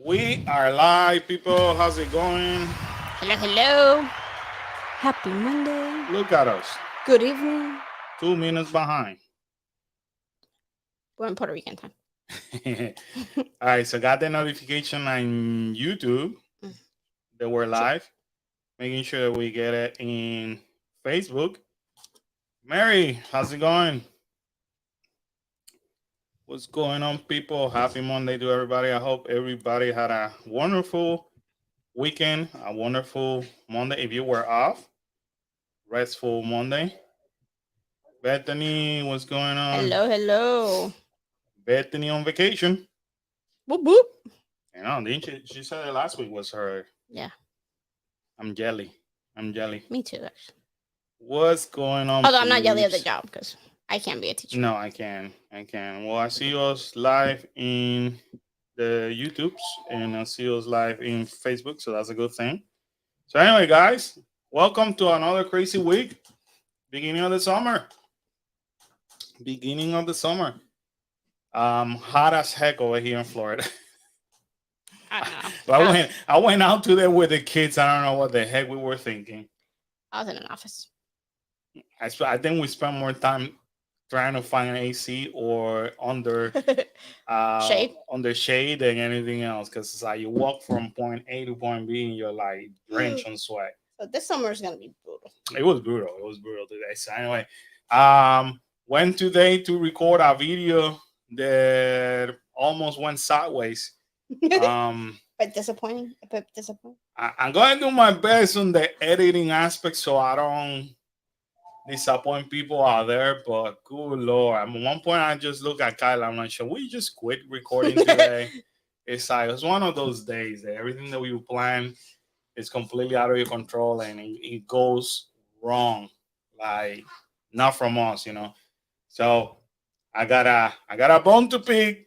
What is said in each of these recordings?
We are live, people. How's it going? Hello, hello. Happy Monday. Look at us. Good evening. 2 minutes behind. We're in Puerto Rican time. All right, so got the notification on YouTube Mm, that we're sure. live. Making sure that we get it in Facebook. Mary, how's it going? What's going on, people? Happy Monday to everybody. I hope everybody had a wonderful weekend, a wonderful Monday. If you were off, restful Monday. Bethany, what's going on? Hello, hello. Bethany on vacation. Boop, boop. You know, didn't she said it last week was her. Yeah, I'm jelly. I'm jelly. me too, actually. What's going on, Although I'm not yelling at the peeps? job because I can't be a teacher. No, I can. I can. Well, I see us live in the YouTubes and I see us live in Facebook, so that's a good thing. So anyway, guys, welcome to another crazy week. Beginning of the summer. Beginning of the summer. Hot as heck over here in Florida. I don't know. But I went out to there with the kids. I don't know what the heck we were thinking. I was in an office. I think we spent more time trying to find an AC or Shade. under shade than anything else because it's like you walk from point A to point B and you're like drenched in sweat. So this summer is going to be brutal. It was brutal. It was brutal today. So anyway, went today to record a video that almost went sideways. Um, But disappointing. A bit disappointing. I'm going to do my best on the editing aspect so I don't disappoint people out there. But good lord, at one point I just look at Kyle. I'm like, should we just quit recording today? It's like it's one of those days that everything that we plan is completely out of your control and it goes wrong, like not from us, you know. So I got a bone to pick.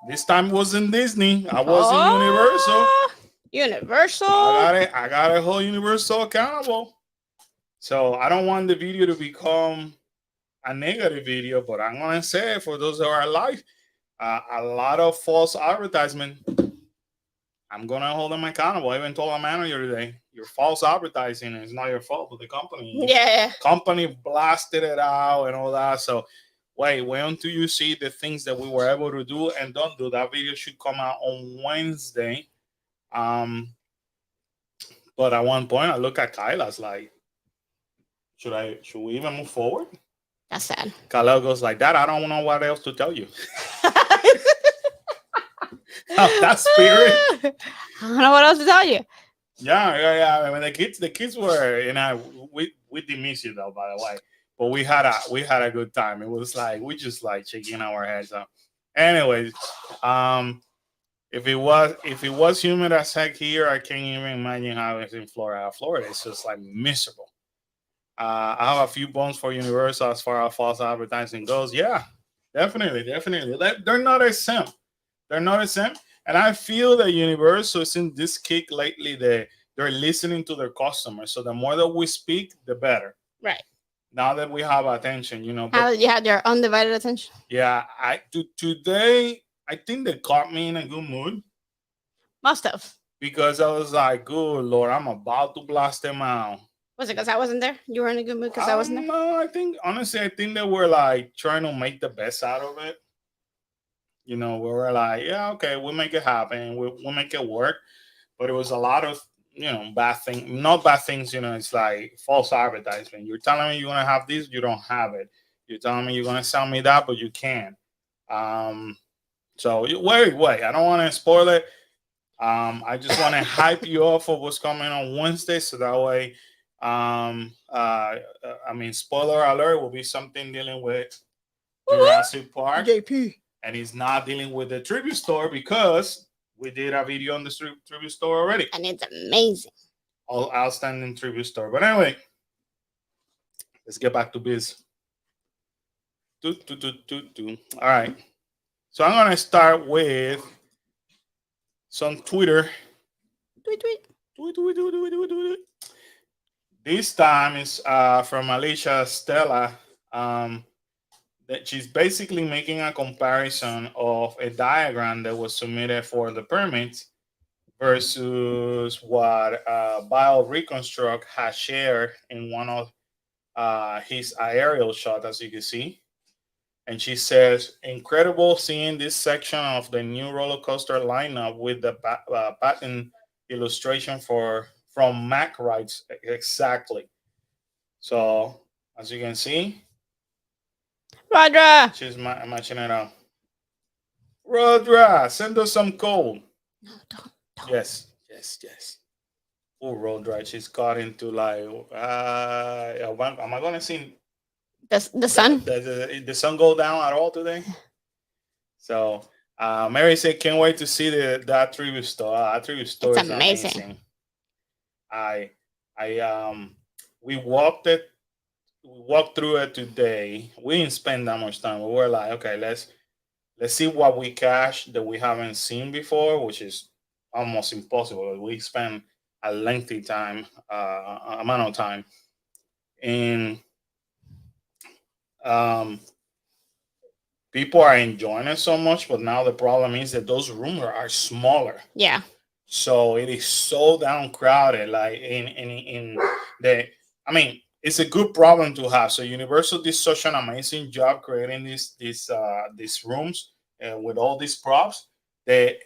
This time it wasn't Disney. I was in Universal. Oh, Universal. I got a whole Universal accountable. So I don't want the video to become a negative video, but I'm gonna say it for those who are live, a lot of false advertisement. I'm gonna hold them accountable. I even told a manager today, your false advertising is not your fault, but the company. Yeah. Company blasted it out and all that. So wait until you see the things that we were able to do and don't do. That video should come out on Wednesday. Um, but at one point I look at Kyla's like, should we even move forward? That's sad. Kyle goes like that. I don't know what else to tell you. That spirit. I don't know what else to tell you. Yeah. I mean, the kids were, we did miss you though, by the way. But we had a good time. It was like we just like shaking our heads up. Anyways, if it was humid as heck here, I can't even imagine how it's in Florida. Florida is just like miserable. I have a few bones for Universal as far as false advertising goes. Yeah, definitely. They're not exempt. They're not exempt. And I feel that Universal is in this kick lately that they're listening to their customers. So the more that we speak, the better. Right. Now that we have attention, you know. How But you had your undivided attention? yeah, today I think they caught me in a good mood Must have. because I was like, "Good Lord, I'm about to blast them out." Was it because I wasn't there? You were in a good mood because I I wasn't don't there? know. I think honestly, I think they were like trying to make the best out of it. You know, we were like, yeah, okay, we'll make it happen. We'll make it work. But it was a lot of, bad things, not bad things, it's like false advertisement. You're telling me you're going to have this, you don't have it. You're telling me you're going to sell me that, but you can't. Um, so wait. I don't want to spoil it. I just want to hype you up for what's coming on Wednesday. So that way, spoiler alert will be something dealing with Jurassic Park, JP. and he's not dealing with the tribute store because we did a video on the tribute store already. And it's amazing. All outstanding tribute store. But anyway, let's get back to biz. All right. So I'm gonna start with some Twitter. Tweet, tweet. Tweet. This time is from Alicia Stella. that she's basically making a comparison of a diagram that was submitted for the permit versus what BioReconstruct has shared in one of his aerial shot, as you can see. And she says, incredible seeing this section of the new roller coaster lineup with the patent illustration for from Mac Rides exactly. So as you can see, Rodra. she's matching it up. Rodra, send us some code. No, don't. Yes, yes, yes. Oh, Rodra, she's got into like, am I gonna see The sun. the sun go down at all today? So, Mary said, "Can't wait to see that tribute store. That tribute store It's is amazing. amazing. I, we walked it, we walked through it today. We didn't spend that much time. We were like, okay, let's see what we cash that we haven't seen before, which is almost impossible. We spend a lengthy time, amount of time, and um, people are enjoying it so much. But now the problem is that those rooms are smaller. Yeah. So it is so down crowded. Like in the, I mean, it's a good problem to have. So Universal did such an amazing job creating these rooms with all these props that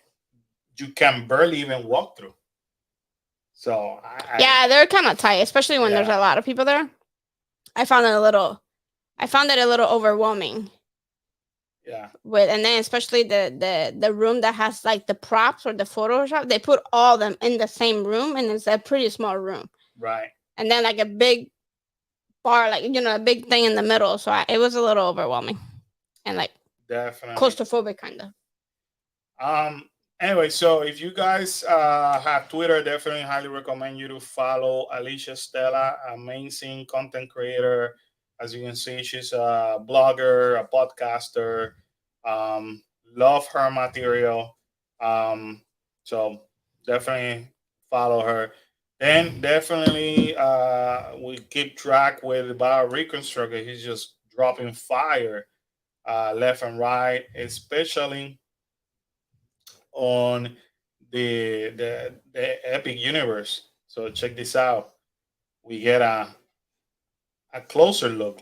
you can barely even walk through. So Yeah, they're kind of tight, especially when there's Yeah. a lot of people there. I found it a little overwhelming. Yeah. And then especially the room that has like the props or the Photoshop, they put all them in the same room, and it's a pretty small room. Right. And then like a big bar, like a big thing in the middle. So it was a little overwhelming, and like Definitely. claustrophobic kind of. Anyway, so if you guys have Twitter, definitely highly recommend you to follow Alicia Stella, amazing content creator. As you can see, she's a blogger, a podcaster. Love her material. So definitely follow her. Then definitely we keep track with Bio Reconstructor. He's just dropping fire left and right, especially on the Epic universe. So check this out. We get a closer look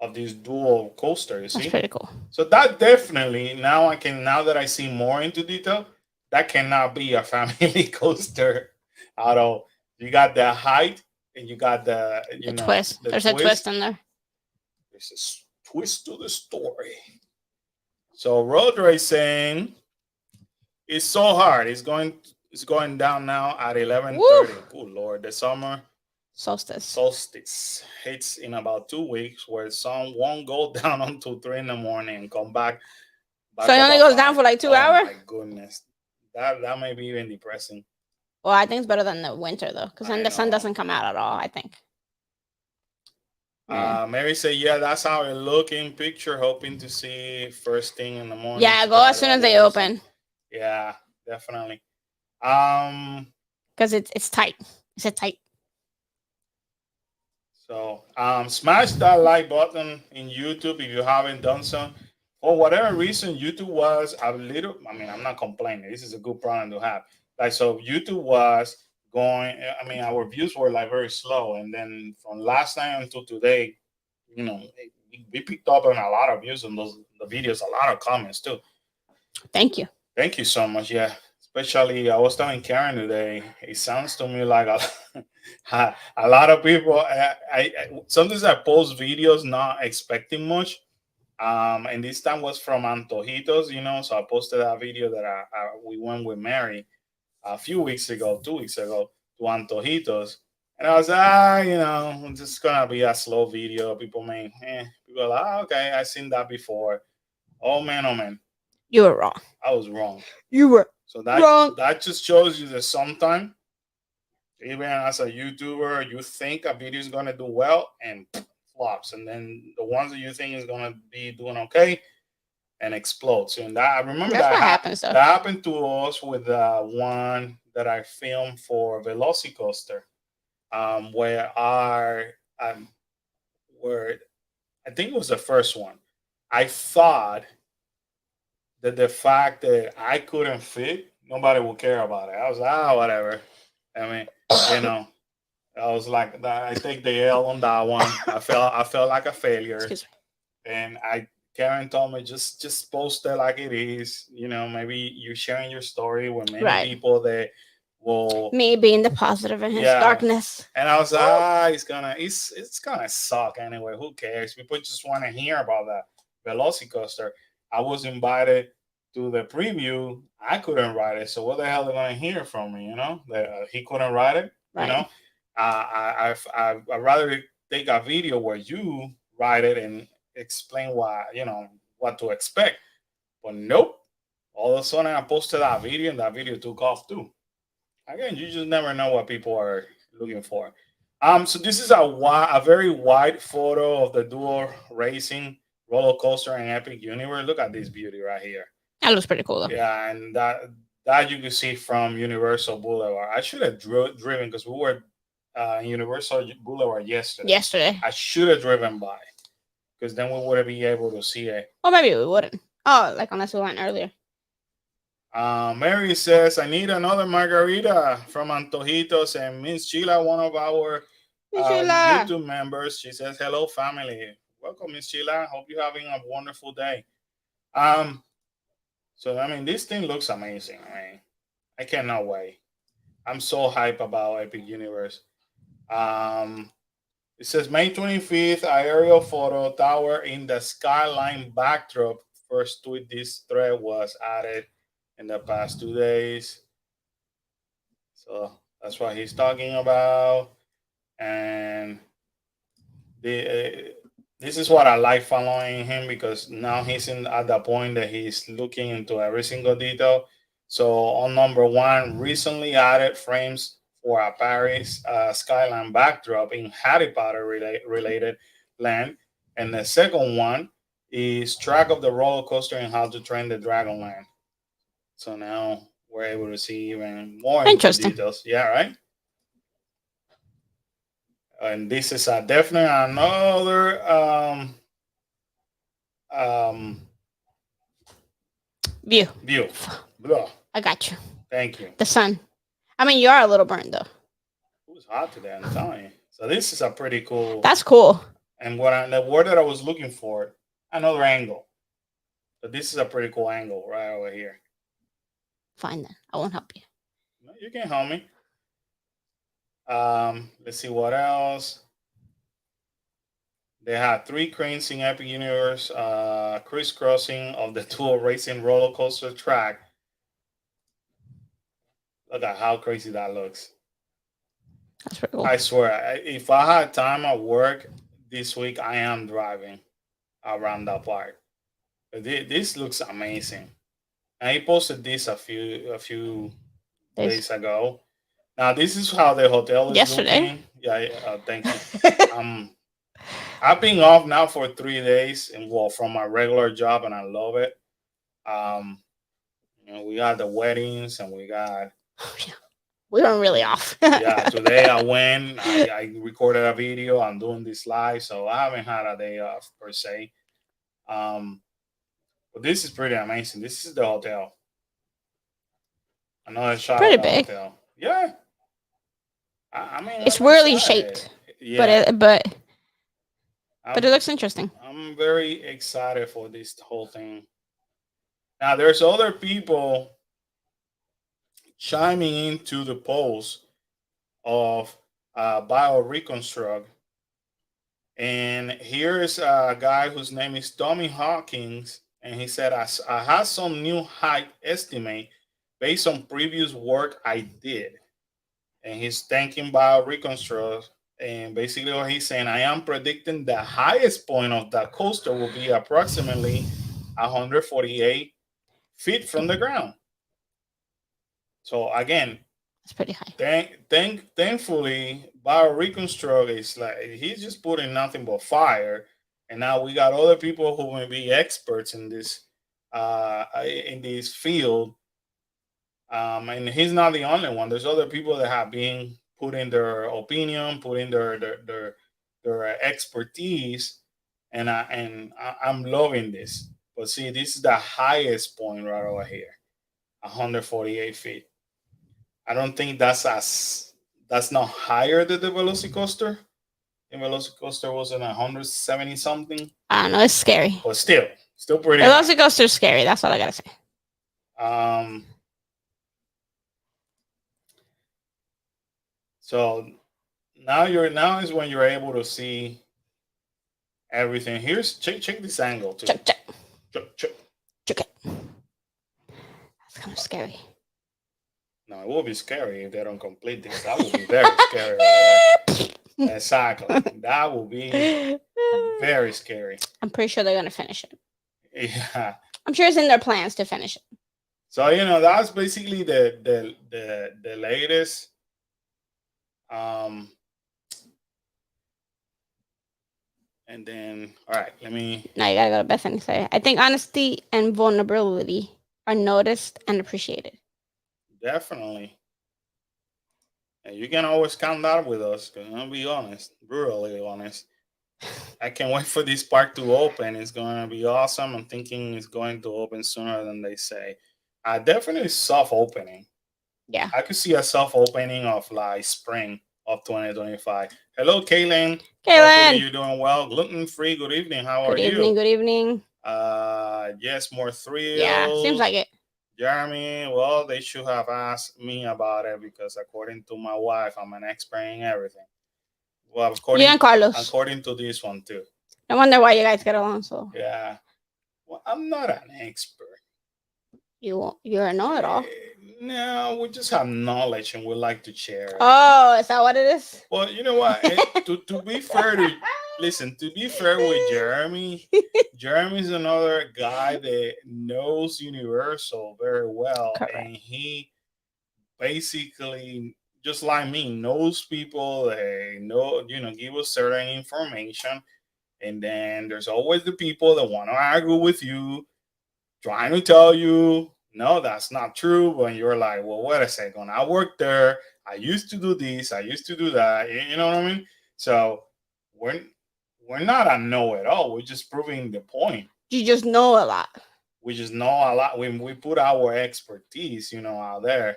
of this dual coaster. You That's see? pretty cool. So that definitely now that I see more into detail, that cannot be a family coaster at all. You got the height and you got the Twist. There's a twist in there. There's a twist to the story. So road racing is so hard. It's going down now at 11:30. Oh Lord, the summer solstice hits in about 2 weeks, where the sun won't go down until 3 in the morning and come back. So it only goes down for like 2 hours. Oh my goodness, that may be even depressing. Well, I think it's better than the winter though, because then the sun know. doesn't come out at all. I think. Mary said, "Yeah, that's how it look in picture. Hoping to see first thing in the morning." Yeah, go as soon as they open. Yeah, definitely. Because it's tight. It's a tight. So smash that like button in YouTube if you haven't done so. For whatever reason, YouTube was a little. I mean, I'm not complaining. This is a good problem to have. Like, so YouTube was going. I mean, our views were like very slow, and then from last night until today, we picked up on a lot of views on the videos, a lot of comments too. Thank you. Thank you so much. Yeah, especially I was telling Karen today. It sounds to me like a lot of people. I sometimes I post videos not expecting much. And this time was from Antojitos, So I posted that video that we went with Mary a few weeks ago, 2 weeks ago, to Antojitos. And I was it's just gonna be a slow video. People are like, okay, I've seen that before. Oh man. You were wrong. I was wrong. You were wrong. That just shows you that sometimes, even as a YouTuber, you think a video is gonna do well and flops, and then the ones that you think is gonna be doing okay and explodes. And that I remember That's what happens. That happened to us with one that I filmed for Velocicoaster, where I think it was the first one. I thought that the fact that I couldn't fit, nobody would care about it. I was like, whatever. I mean, you know, I was like, I take the L on that one. I felt like a failure, Excuse and Karen told me just post it like it is. Maybe you're sharing your story with me. many Right. people that will, Me being the positive in his yeah. darkness. And I was like, it's gonna suck anyway. Who cares? People just want to hear about that Velocicoaster. I was invited to the preview. I couldn't ride it, so what the hell are they gonna hear from me? That he couldn't ride it. You Right. know, I'd rather take a video where you ride it and explain why, what to expect. But nope. All of a sudden, I posted that video, and that video took off too. Again, you just never know what people are looking for. So this is a very wide photo of the dual racing roller coaster and Epic Universe. Look at this beauty right here. That looks pretty cool though. Yeah, and that you can see from Universal Boulevard. I should have driven because we were in Universal Boulevard yesterday. Yesterday. I should have driven by because then we would be able to see it. Or maybe we wouldn't. Oh, like unless we went earlier. Mary says, I need another margarita from Antojitos, and Miss Sheila, one of our YouTube members. She says, hello, family. Welcome, Miss Sheila. Hope you're having a wonderful day. So, this thing looks amazing. I cannot wait. I'm so hyped about Epic Universe. It says May 25th, aerial photo tower in the skyline backdrop. First tweet this thread was added in the past 2 days. So that's what he's talking about. And this is what I like following him, because now he's at the point that he's looking into every single detail. So on number one, recently added frames for a Paris skyline backdrop in Harry Potter related land. And the second one is track of the roller coaster and how to train the Dragonland. So now we're able to see even more interesting details. Yeah, right? And this is definitely another view. Blah. I got you. Thank you. The sun. You are a little burnt though. It was hot today, I'm telling you. So this is a pretty cool. That's cool. And the word that I was looking for, another angle. So this is a pretty cool angle right over here. Fine then. I won't help you. No, you can help me. Let's see what else. They had 3 cranes in Epic Universe, crisscrossing of the dual racing roller coaster track. Look at how crazy that looks. That's pretty cool. I swear, if I had time at work this week, I am driving around that park. This looks amazing. And he posted this a few days ago. Now this is how the hotel is yesterday. Looking. Yeah, thank you. I've been off now for 3 days, and from my regular job, and I love it. We got the weddings, and we got. We weren't really off. Yeah, today I went. I recorded a video. I'm doing this live, so I haven't had a day off per se. But this is pretty amazing. This is the hotel. Another shot. Pretty of the big. Hotel. Yeah. It's weirdly shaped. Yeah. But it looks interesting. I'm very excited for this whole thing. Now there's other people chiming into the post of BioReconstruct. And here is a guy whose name is Tommy Hawkins. And he said, I have some new height estimate based on previous work I did. And he's thanking BioReconstruct. And basically what he's saying, I am predicting the highest point of the coaster will be approximately 148 feet from the ground. So again, it's pretty high. Thankfully, BioReconstruct is he's just putting nothing but fire. And now we got other people who may be experts in this field. And he's not the only one. There's other people that have been putting their opinion, putting their expertise, I'm loving this. But see, this is the highest point right over here, 148 feet. I don't think that's not higher than the Velocicoaster. The Velocicoaster was in 170 something, I don't know. It's scary. but still pretty The high. Velocicoaster's scary. That's all I gotta say. Um, so now is when you're able to see everything. Here's check this angle too. Check. Check. Check it. That's kind of scary. No, it will be scary if they don't complete this. That would be very scary. Right? Exactly. That will be very scary. I'm pretty sure they're gonna finish it. Yeah. I'm sure it's in their plans to finish it. So that's basically the latest. And then all right, let me. Now you gotta go to Bethany. Say, I think honesty and vulnerability are noticed and appreciated. Definitely. And you can always count that with us, because I'll be honest, brutally honest. I can't wait for this park to open. It's going to be awesome. I'm thinking it's going to open sooner than they say. Definitely soft opening. Yeah. I could see a soft opening of like spring of 2025. Hello, Kaylin. Kaylin, you're doing well. Gluten free. Good evening. How are good evening. you? Good evening. Yes, more thrills. Yeah, seems like it. Jeremy, well, they should have asked me about it because according to my wife, I'm an expert in everything. Well, You and Carlos. according to this one too. I wonder why you guys get along so. Yeah. Well, I'm not an expert. You're a know-it-all. No, we just have knowledge and we like to share it. Oh, is that what it is? Well, you know what? To be fair to be fair with Jeremy, Jeremy's another guy that knows Universal very well. Correct. And he basically, just like me, knows people. They know, give us certain information. And then there's always the people that want to argue with you, trying to tell you, no, that's not true. When you're like, well, wait a second, I worked there. I used to do this. I used to do that. You know what I mean? So we're not a know-it-all. We're just proving the point. You just know a lot. We just know a lot. We put our expertise, out there,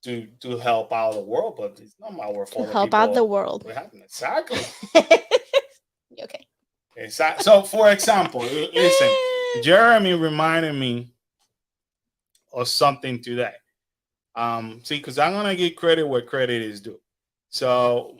to help out the world. But it's not our fault. To help out the world. Exactly. Okay. Exactly. So, for example, listen. Jeremy reminded me of something today. See, because I'm gonna give credit where credit is due. So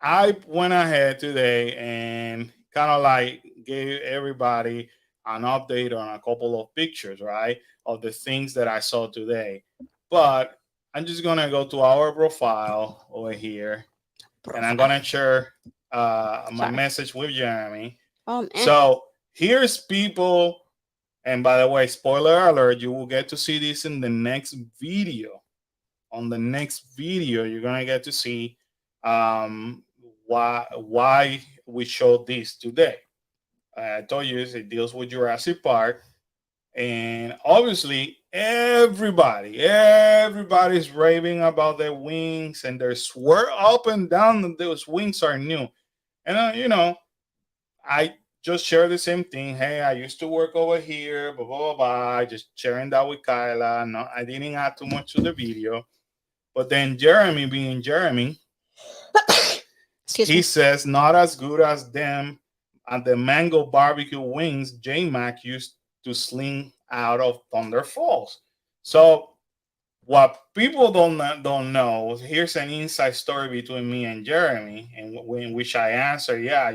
I went ahead today and kind of like gave everybody an update on a couple of pictures, right, of the things that I saw today. But I'm just gonna go to our profile over here, and I'm gonna share my message with Jeremy. So here's people. And by the way, spoiler alert, you will get to see this in the next video. On the next video, you're going to get to see why we showed this today. I told you it deals with Jurassic Park. And obviously, everybody's raving about their wings. And they swear up and down that those wings are new. And, I just share the same thing. Hey, I used to work over here, blah, blah, blah, blah. Just sharing that with Kyla. No, I didn't add too much to the video. But then Jeremy, being Jeremy, he says, not as good as them and the mango barbecue wings J-Mac used to sling out of Thunder Falls. So what people don't know, here's an inside story between me and Jeremy, and in which I answer, yeah,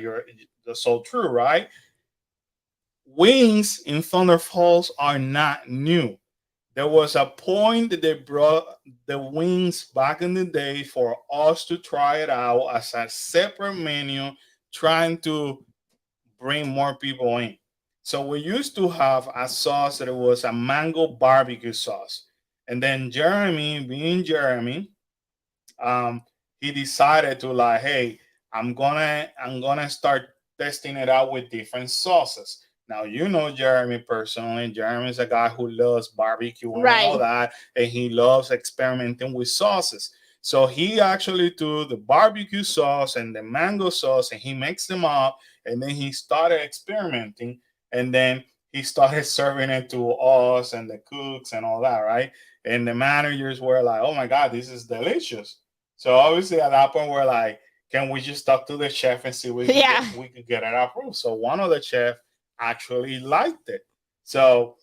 that's so true, right? Wings in Thunder Falls are not new. There was a point that they brought the wings back in the day for us to try it out as a separate menu, trying to bring more people in. So we used to have a sauce that was a mango barbecue sauce. And then Jeremy, being Jeremy, he decided to like, hey, I'm gonna start testing it out with different sauces. Now, Jeremy personally. Jeremy is a guy who loves barbecue and all that, and he loves experimenting with sauces. So he actually took the barbecue sauce and the mango sauce and he mixed them up, and then he started experimenting, and then he started serving it to us and the cooks and all that, right? And the managers were like, "Oh my God, this is delicious." So obviously at that point we're like, "Can we just talk to the chef and see if Yeah. we could get it approved?" So one of the chef actually liked it. So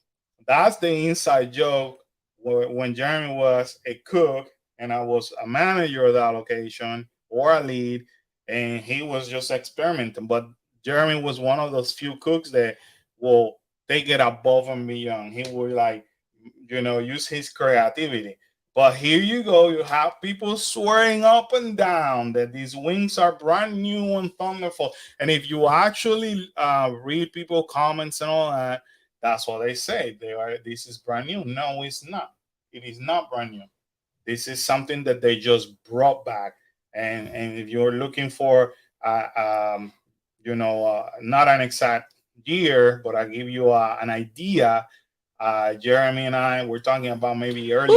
that's the inside joke. When Jeremy was a cook and I was a manager of that location or a lead, and he was just experimenting. But Jeremy was one of those few cooks that will take it above and beyond. He would like, use his creativity. But here you go, you have people swearing up and down that these wings are brand new and thunderful. And if you actually read people comments and all that, that's what they say. They are, this is brand new. No, it's not. It is not brand new. This is something that they just brought back. And if you're looking for, not an exact year, but I give you an idea. Jeremy and I were talking about maybe early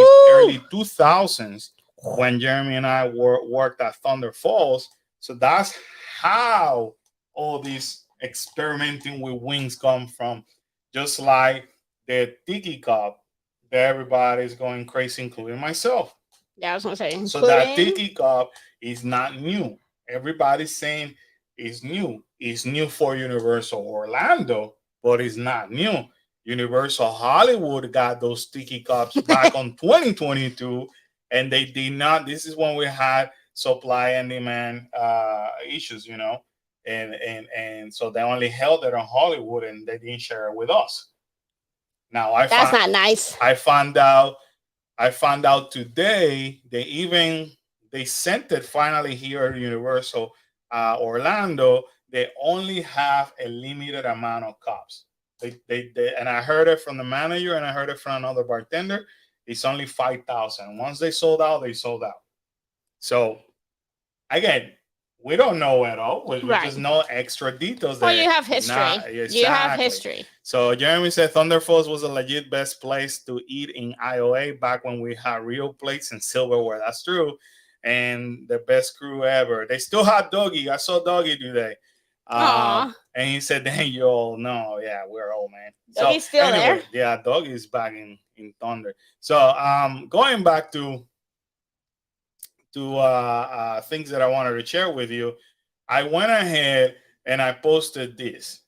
2000s when Jeremy and I worked at Thunder Falls. So that's how all these experimenting with wings come from. Just like the tiki cup that everybody's going crazy, including myself. Yeah, I was gonna say. So that tiki cup is not new. Everybody's saying it's new. It's new for Universal Orlando, but it's not new. Universal Hollywood got those tiki cups back on 2022, and they did not. This is when we had supply and demand issues, and so they only held it on Hollywood, and they didn't share it with us. Now That's not nice. I found out today they sent it finally here at Universal Orlando. They only have a limited amount of cups. They and I heard it from the manager and I heard it from another bartender. It's only 5,000. Once they sold out, they sold out. So again, we don't know at all. We just know extra details. Well, you have history. Exactly. You have history. So Jeremy said Thunder Falls was a legit best place to eat in IOA back when we had real plates and silverware. That's true. And the best crew ever. They still had Doggy. I saw Doggy today. And he said, "Dang, you all know, yeah, we're old, man." Doggy's still there? Yeah, Doggy's back in Thunder. So going back to things that I wanted to share with you, I went ahead and I posted this.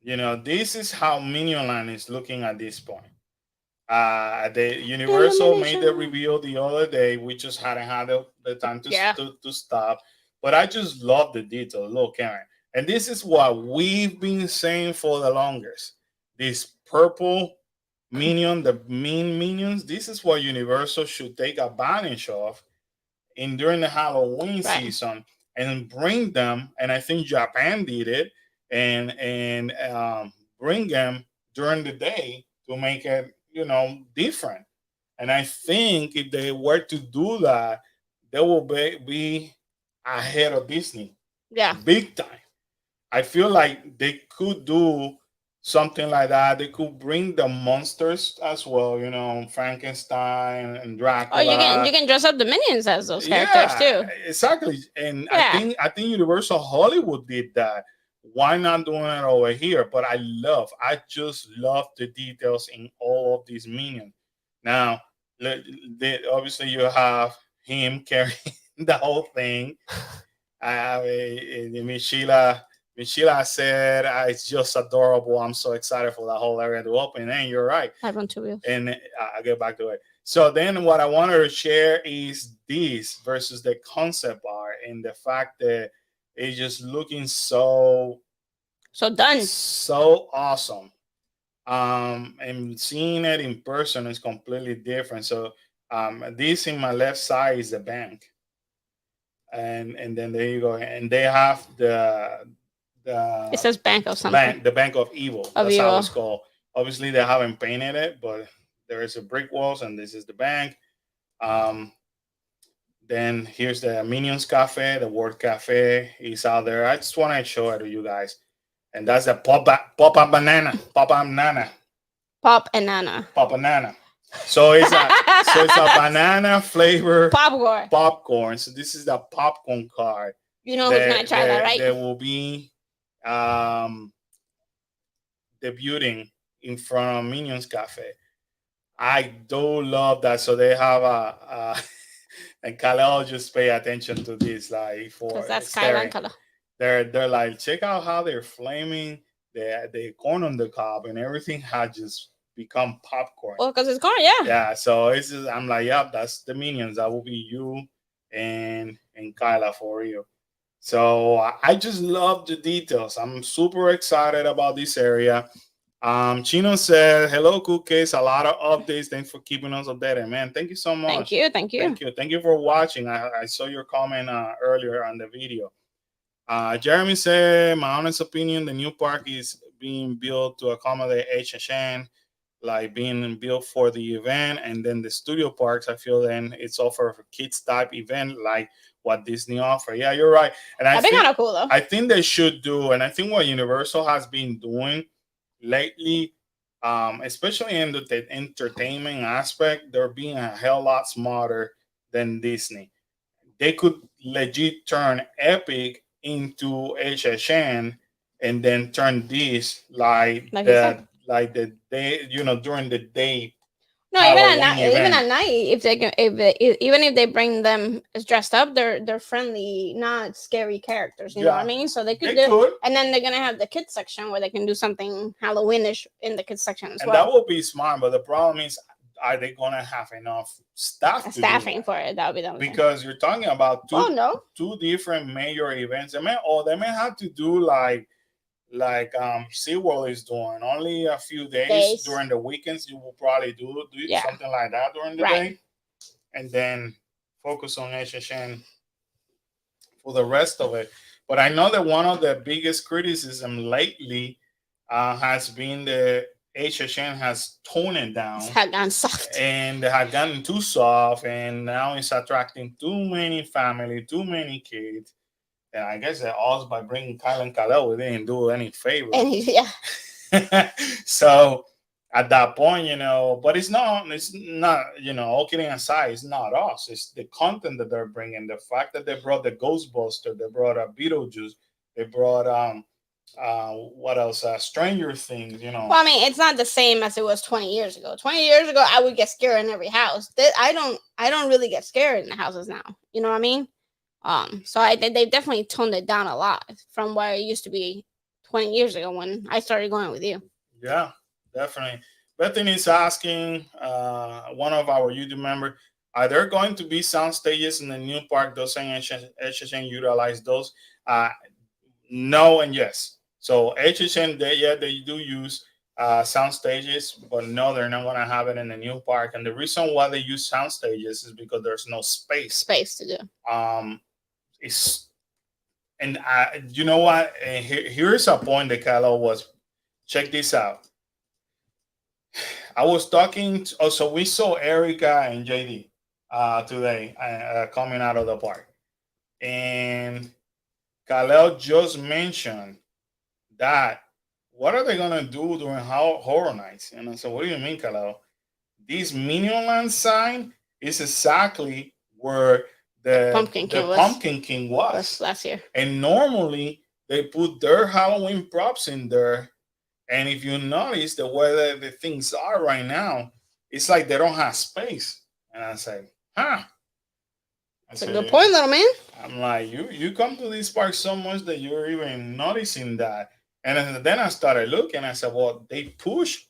This is how Minionland is looking at this point. The Universal made the reveal the other day. We just hadn't had the time to stop. But I just love the detail. Look, Karen. And this is what we've been saying for the longest. This purple minion, the mean minions, this is what Universal should take advantage of during the Halloween season and bring them. And I think Japan did it and bring them during the day to make it, different. And I think if they were to do that, they will be ahead of Disney. Yeah. Big time. I feel like they could do something like that. They could bring the monsters as well, Frankenstein and Dracula. Oh, you can dress up the minions as those characters too. Exactly. And I think Universal Hollywood did that. Why not doing it over here? But I just love the details in all of these minions. Now, obviously you have him carrying the whole thing. Michela said, "It's just adorable. I'm so excited for the whole area to open." And you're right. I run 2 wheels. And I'll get back to it. So then what I wanted to share is this versus the concept art and the fact that it's just looking so done. So awesome. And seeing it in person is completely different. So this in my left side is the bank. And then there you go. And they have the it says Bank of something. The Bank of Evil. That's how it's called. Obviously they haven't painted it, but there is a brick walls and this is the bank. Then here's the Minions Cafe. The word cafe is out there. I just want to show it to you guys. And that's the pop up banana. So it's a banana flavor Popcorn. So this is the popcorn card You know who's gonna try that, right? that will be um debuting in front of Minions Cafe. I do love that. So they have and Kalel just pay attention to this, like for Because that's staring. Kylan color. They're like, check out how they're flaming the corn on the cob, and everything had just become popcorn. Well, because it's corn, yeah. Yeah, so it's just, I'm like, yep, that's the Minions. That will be you and Kyla for real. So I just love the details. I'm super excited about this area. Chino said, hello, Cookies. A lot of updates. Thanks for keeping us updated, man. Thank you so much. Thank you. Thank you. Thank you. Thank you for watching. I saw your comment earlier on the video. Jeremy said, my honest opinion, the new park is being built to accommodate HSN, like being built for the event. And then the studio parks, I feel then it's offer for kids type event, like what Disney offer. Yeah, you're right. And I think kind of cool though. I think they should do, and I think what Universal has been doing lately, especially in the entertainment aspect, they're being a hell lot smarter than Disney. They could legit turn Epic into HSN and then turn this like the day, during the day. No, even at night, if they can, even if they bring them dressed up, they're friendly, not scary characters. You know what I mean? So they could and then they're gonna have the kids section where they can do something Halloweenish in the kids section as well. And that will be smart, but the problem is, are they gonna have enough staffing for it? That would be the because you're talking about two different major events. They may have to do like SeaWorld is doing only a few days during the weekends. You will probably do something like that during the day, and then focus on HSN for the rest of it. But I know that one of the biggest criticism lately has been the HSN has toned it down. It had gotten soft. And they had gotten too soft, and now it's attracting too many family, too many kids. And I guess that also by bringing Kyle and Kalel, we didn't do any favor. So at that point, but it's not, all kidding aside, it's not us. It's the content that they're bringing. The fact that they brought the Ghostbuster, they brought a Beetlejuice, they brought what else? Stranger Things, Well, I mean, it's not the same as it was 20 years ago. 20 years ago, I would get scared in every house. I don't really get scared in the houses now. You know what I mean? So they definitely toned it down a lot from where it used to be 20 years ago when I started going with you. Yeah, definitely. Bethany is asking, one of our YouTube members, are there going to be sound stages in the new park? Those HSN utilize those? No and yes. So HSN, they do use sound stages, but no, they're not going to have it in the new park. And the reason why they use sound stages is because there's no space to do. You know what? Here's a point that Kylo was. Check this out. I was talking. So we saw Erica and JD today coming out of the park, and Kalel just mentioned that what are they gonna do during Horror Nights? And I said, what do you mean, Kalel? This Minionland sign is exactly where the Pumpkin King was last year. And normally they put their Halloween props in there. And if you notice the way the things are right now, it's like they don't have space. And I say, That's a good point, little man. I'm like, you come to this park so much that you're even noticing that. And then I started looking. I said, well, they pushed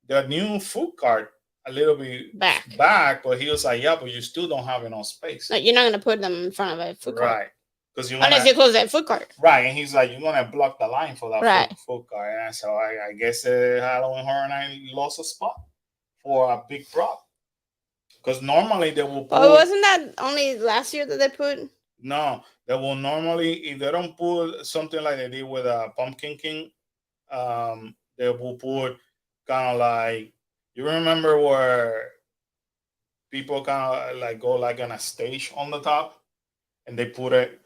the new food cart a little bit back, but he was like, yeah, but you still don't have enough space. No, you're not gonna put them in front of a food cart, right? Because unless you close that food cart, right? And he's like, you're gonna block the line for that food cart. And so I guess Halloween Horror Night lost a spot for a big prop. Because normally they will put. Oh, wasn't that only last year that they put? No, they will normally, if they don't put something like they did with a Pumpkin King, they will put kind of like, you remember where people kind of like go like on a stage on the top, and they put it.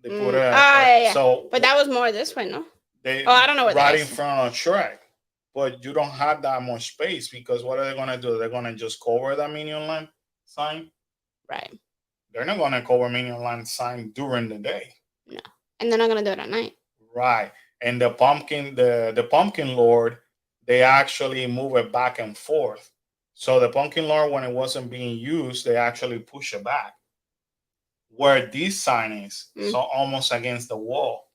Yeah. So, but that was more this way, no? I don't know what right in front of Shrek. but you don't have that much space because what are they gonna do? They're gonna just cover the Minion Land sign. Right. They're not gonna cover Minion Land sign during the day. No. And they're not gonna do it at night. Right. And the pumpkin lord, they actually move it back and forth. So the pumpkin lord, when it wasn't being used, they actually push it back where this sign is, Mm. so almost against the wall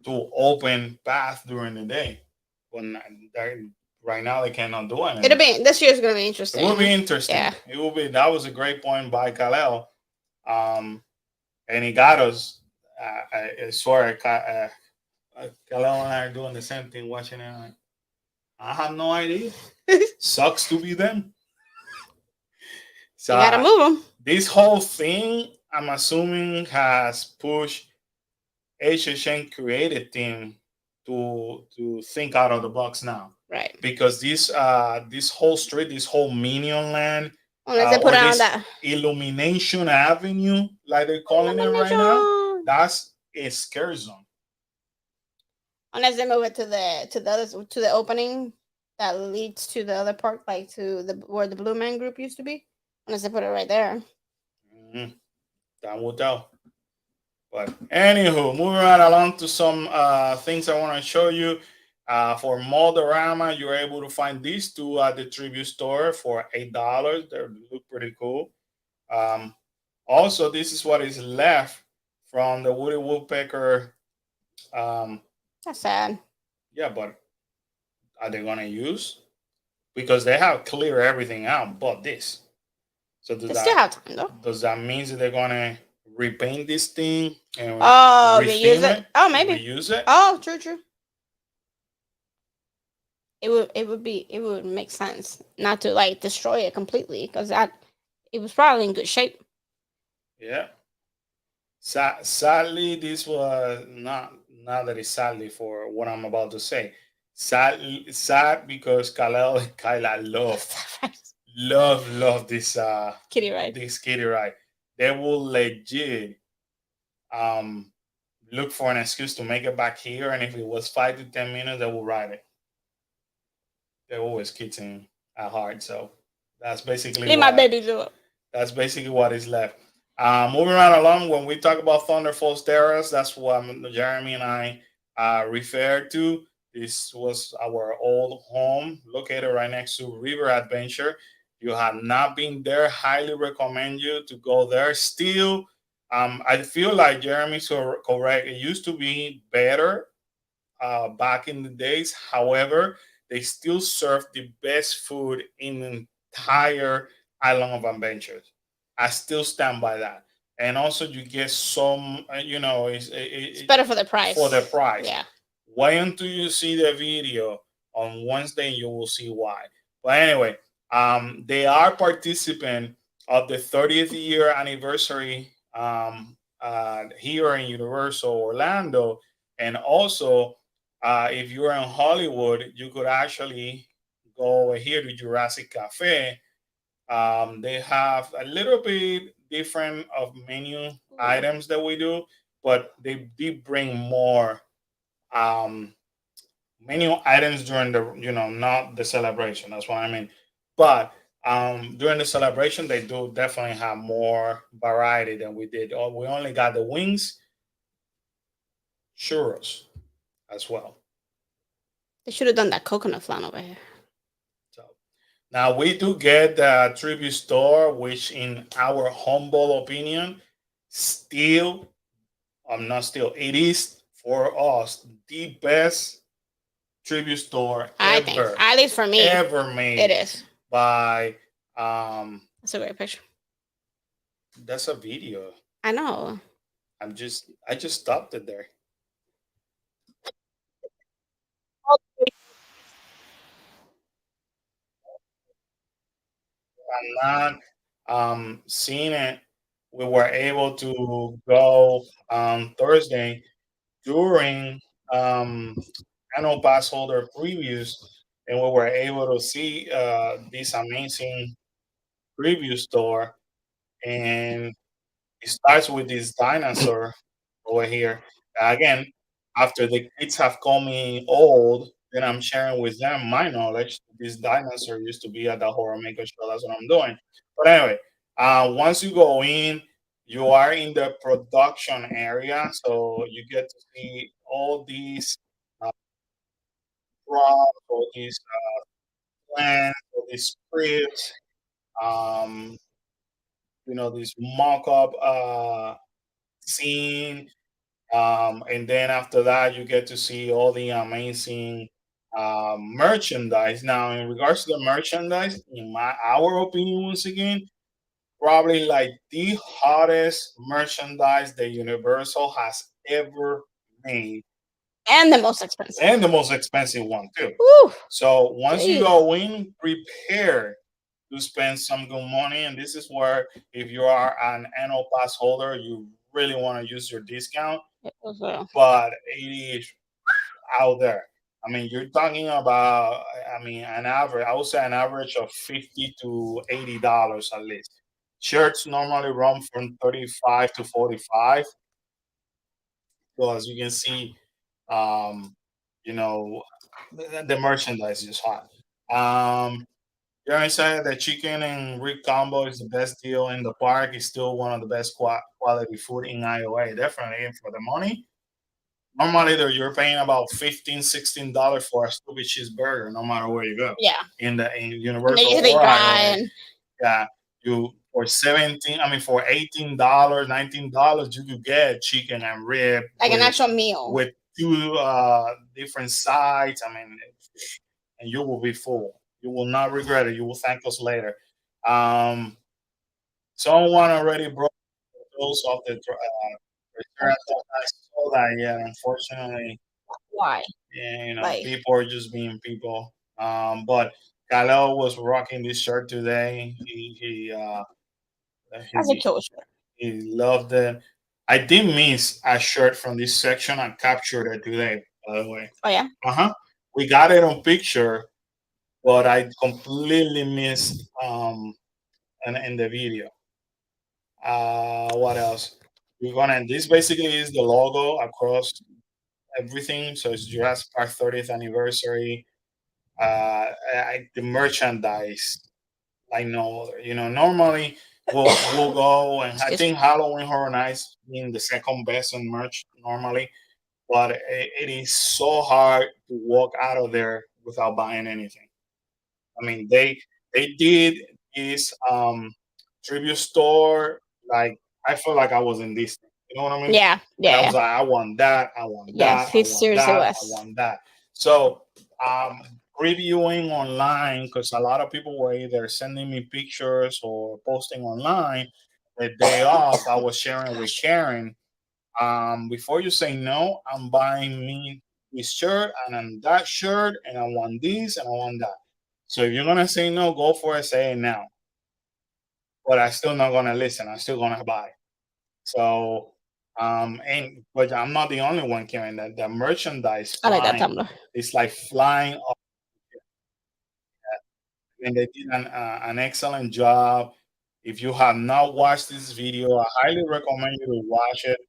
to open path during the day. When right now they cannot do anything. It'll be this year's gonna be interesting. It will be interesting. Yeah. It will be. That was a great point by Kalel, and he got us. I swear, Kalel and I are doing the same thing, watching it. Like, I have no idea. Sucks to be them. So You gotta move them. this whole thing, I'm assuming, has pushed HHN creative team to think out of the box now. Right. Because this whole street, this whole Minion Land, Unless they put or it on this that Illumination Avenue, like they're calling it right now, that's a scare zone. Unless they move it to the opening that leads to the other park, like to the where the Blue Man Group used to be. Unless they put it right there. Mm-hmm. Time will tell. But anywho, moving right along to some things I want to show you. For Moldorama, you're able to find these two at the tribute store for $8. They look pretty cool. Also, this is what is left from the Woody Woodpecker. That's sad. Yeah, but are they gonna use? Because they have cleared everything out, but this. So They still have time though. does that mean that they're gonna repaint this thing and reuse it? Oh, maybe reuse it? Oh, true. It would make sense not to like destroy it completely because it was probably in good shape. Yeah. Sadly, this was not that it's sadly for what I'm about to say. Sad because Kalel and Kyla love this Kitty ride. This kitty ride. They will legit look for an excuse to make it back here, and if it was 5 to 10 minutes, they will ride it. They're always kids at heart, so that's basically Leave my baby do it. That's basically what is left. Moving right along, when we talk about Thunder Falls Terrace, that's what Jeremy and I referred to. This was our old home located right next to River Adventure. You have not been there, highly recommend you to go there. Still, I feel like Jeremy's correct. It used to be better back in the days. However, they still serve the best food in the entire Island of Adventures. I still stand by that. And also, you get some, it's better for the price. Yeah. Wait until you see the video on Wednesday, and you will see why. But anyway, they are participant of the 30th year anniversary here in Universal Orlando, and also if you're in Hollywood, you could actually go over here to Jurassic Cafe. They have a little bit different of menu items that we do, but they did bring more menu items during the not the celebration. That's what I mean. But during the celebration, they do definitely have more variety than we did. We only got the wings, churros as well. They should have done that coconut flan over here. So now we do get the tribute store, which in our humble opinion, still, not still, it is for us the best tribute store I think, at least for me, ever made. It is by that's a great picture. That's a video. I know. I just stopped it there. I'm not seeing it. We were able to go on Thursday during annual pass holder previews, and we were able to see this amazing preview store. And it starts with this dinosaur over here. Again, after the kids have called me old, then I'm sharing with them my knowledge. This dinosaur used to be at the horror maker show. That's what I'm doing. But anyway, once you go in, you are in the production area, so you get to see all these uh, props, all these plans, all these scripts, um, this mock-up scene. And then after that, you get to see all the amazing merchandise. Now, in regards to the merchandise, in our opinion, once again, probably like the hottest merchandise that Universal has ever made, And the most expensive. and the most expensive one too. Woo! So once you Jeez. go in, prepare to spend some good money, and this is where, if you are an annual pass holder, you really want to use your discount. It was, But it is out there. I mean, you're talking about, I mean, an average, I would say an average of $50 to $80 at least. Shirts normally run from 35 to 45. So as you can see, um, you know, the merchandise is hot. Jeremy said the chicken and Rick combo is the best deal in the park. It's still one of the best quality food in Iowa. Definitely, and for the money. Normally, you're paying about $15, $16 for a stupid cheeseburger, no matter where you go. yeah. In And they Universal usually or dry Iowa, and yeah, you for 17. I mean, for $18, $19, you could get chicken and rib like an with actual meal. with two different sides. I mean, and you will be full. You will not regret it. You will thank us later. Um, Someone already broke those off the return. I saw that. Yeah, unfortunately, Why? yeah, Like people are just being people. But Khalil was rocking this shirt today. as a He killer shirt. he loved it. I did miss a shirt from this section. I captured it today, by the way. Oh yeah. We got it on picture, but I completely missed in the video. What else? We're gonna. This basically is the logo across everything. So it's Jurassic Park 30th anniversary. The merchandise. I know, normally we'll go, and I Excuse me. think Halloween Horror Nights being the second best on merch normally, but it is so hard to walk out of there without buying anything. I mean, they did this tribute store, like I felt like I was in Disney. You know what I mean? Yeah. And I Yeah. was like, I want that, I want Yes, that, I he want seriously that, I was. want that. So um previewing online, because a lot of people were either sending me pictures or posting online the day off. I was sharing with Karen. Before you say no, I'm buying me this shirt and then that shirt, and I want this and I want that. So if you're gonna say no, go for it, say it now. But I'm still not gonna listen. I'm still gonna buy. So, and but I'm not the only one carrying that. The merchandise I like that flying, tumbler. it's like flying up, and they did an excellent job. If you have not watched this video, I highly recommend you to watch it.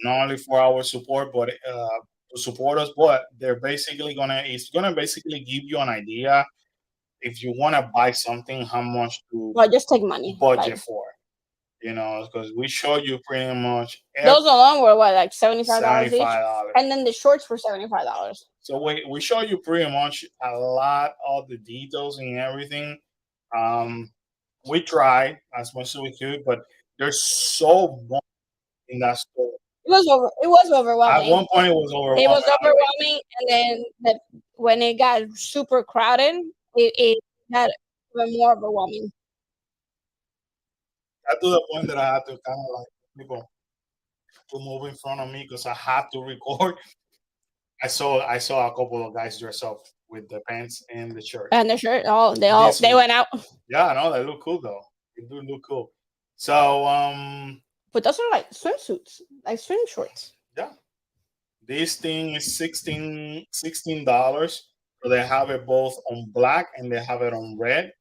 Not only for our support, but to support us. But it's gonna basically give you an idea if you want to buy something, how much to Well, just take money. budget Like for. Because we showed you pretty much those alone were what, like $75 each, $75. and then the shorts were $75. So we show you pretty much a lot of the details and everything. Um, we tried as much as we could, but there's so much in that store. It was At overwhelming. one point, it was It was overwhelming. overwhelming, and then when it got super crowded, it got even more overwhelming. Got to the point that I had to kind of like people to move in front of me because I had to record. I saw a couple of guys dress up with the pants and the shirt. And the shirt, This they one. went out. Yeah, no, they look cool though. They do look cool. So But those are like swimsuits, like swim shorts. yeah, this thing is $16. So they have it both on black and they have it on red.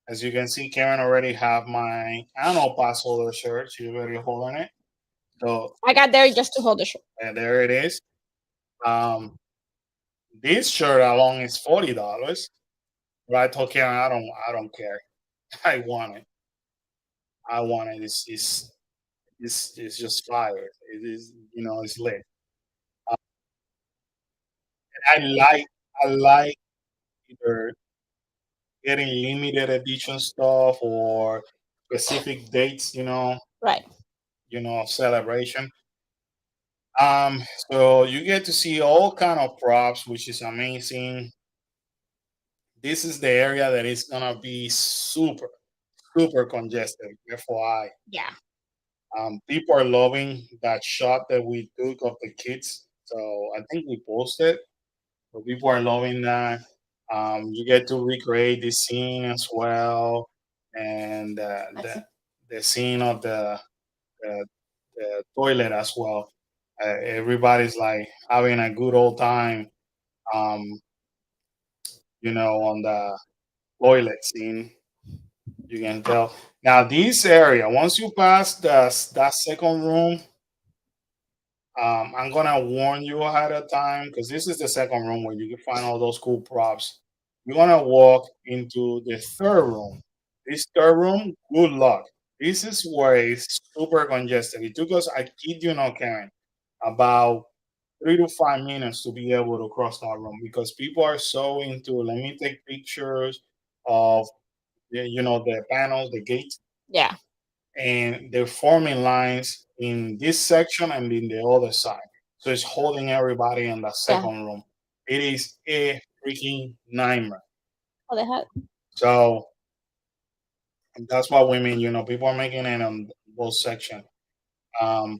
As you can see, Karen already have my annual pass holder shirt. She's already holding it. So I got there just to hold the shirt. there it is. Um, This shirt alone is $40. But I told Karen, I don't care. I want it. I want it. It's just fire. It is, it's lit. Uh, and I like either getting limited edition stuff or specific dates, Right. Celebration. So you get to see all kind of props, which is amazing. This is the area that is gonna be super, super congested. FYI, Yeah. people are loving that shot that we took of the kids. So I think we posted. So people are loving that. You get to recreate the scene as well, and That's the scene of the toilet as well. Everybody's like having a good old time, um, on the toilet scene. You can tell. Now, this area, once you pass that second room, I'm gonna warn you ahead of time because this is the second room where you can find all those cool props. You're gonna walk into the third room. This third room, good luck. This is where it's super congested. It took us, I kid you not, Karen, about 3 to 5 minutes to be able to cross that room because people are so into let me take pictures of the panels, the gates, yeah. and they're forming lines in this section and in the other side. So it's holding everybody in the Yeah. second room. It is a freaking nightmare. Oh, they had. So that's why women, people are making it on both sections. Um,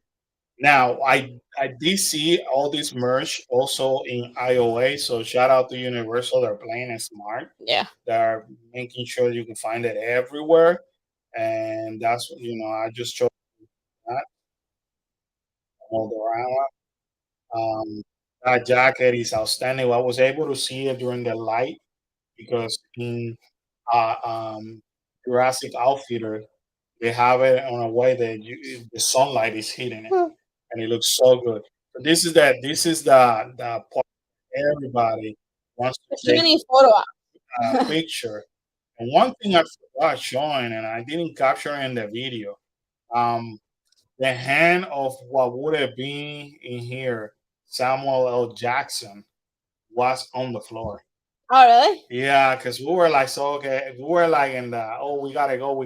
Now, I did see all this merch also in IOA. So shout out to Universal. They're playing it smart. Yeah. They're making sure you can find it everywhere. And that's I just chose that Moldorama. That jacket is outstanding. I was able to see it during the light because in uh, um, Jurassic Outfitter they have it on a way that the sunlight is hitting it, Hmm. and it looks so good. So this is the part everybody wants There's to too take many photo a ops. picture. And one thing I forgot showing, and I didn't capture in the video, um, the hand of what would have been in here, Samuel L. Jackson, was on the floor. Oh, really? Yeah, because we were like, so okay, we were like in the, oh, we gotta go, Well,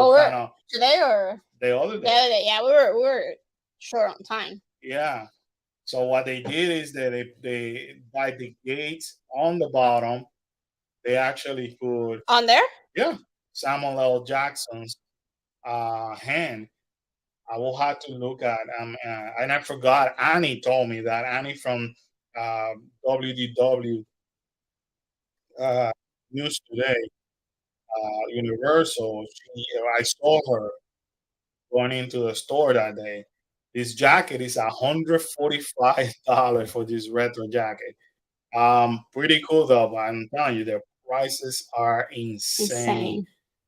we're kind of today or the other the day. other day. Yeah, we were short on time. Yeah. So what they did is that they by the gates on the bottom, they actually put, On there? yeah, Samuel L. Jackson's hand. I will have to look at and I forgot. Annie told me that Annie from WDW uh, News Today, Universal. I saw her going into the store that day. This jacket is $145 for this retro jacket. Pretty cool though, but I'm telling you, the prices are insane.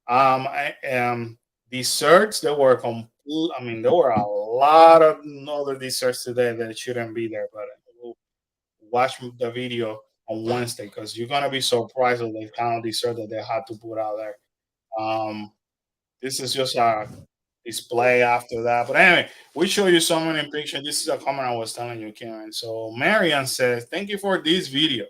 Insane. Desserts there were complete. I mean, there were a lot of other desserts today that shouldn't be there, but we'll watch the video on Wednesday because you're gonna be surprised with the kind of dessert that they had to put out there. Um, this is just a display after that. But anyway, we show you so many pictures. This is a comment I was telling you, Karen. So Marian says, "Thank you for this video.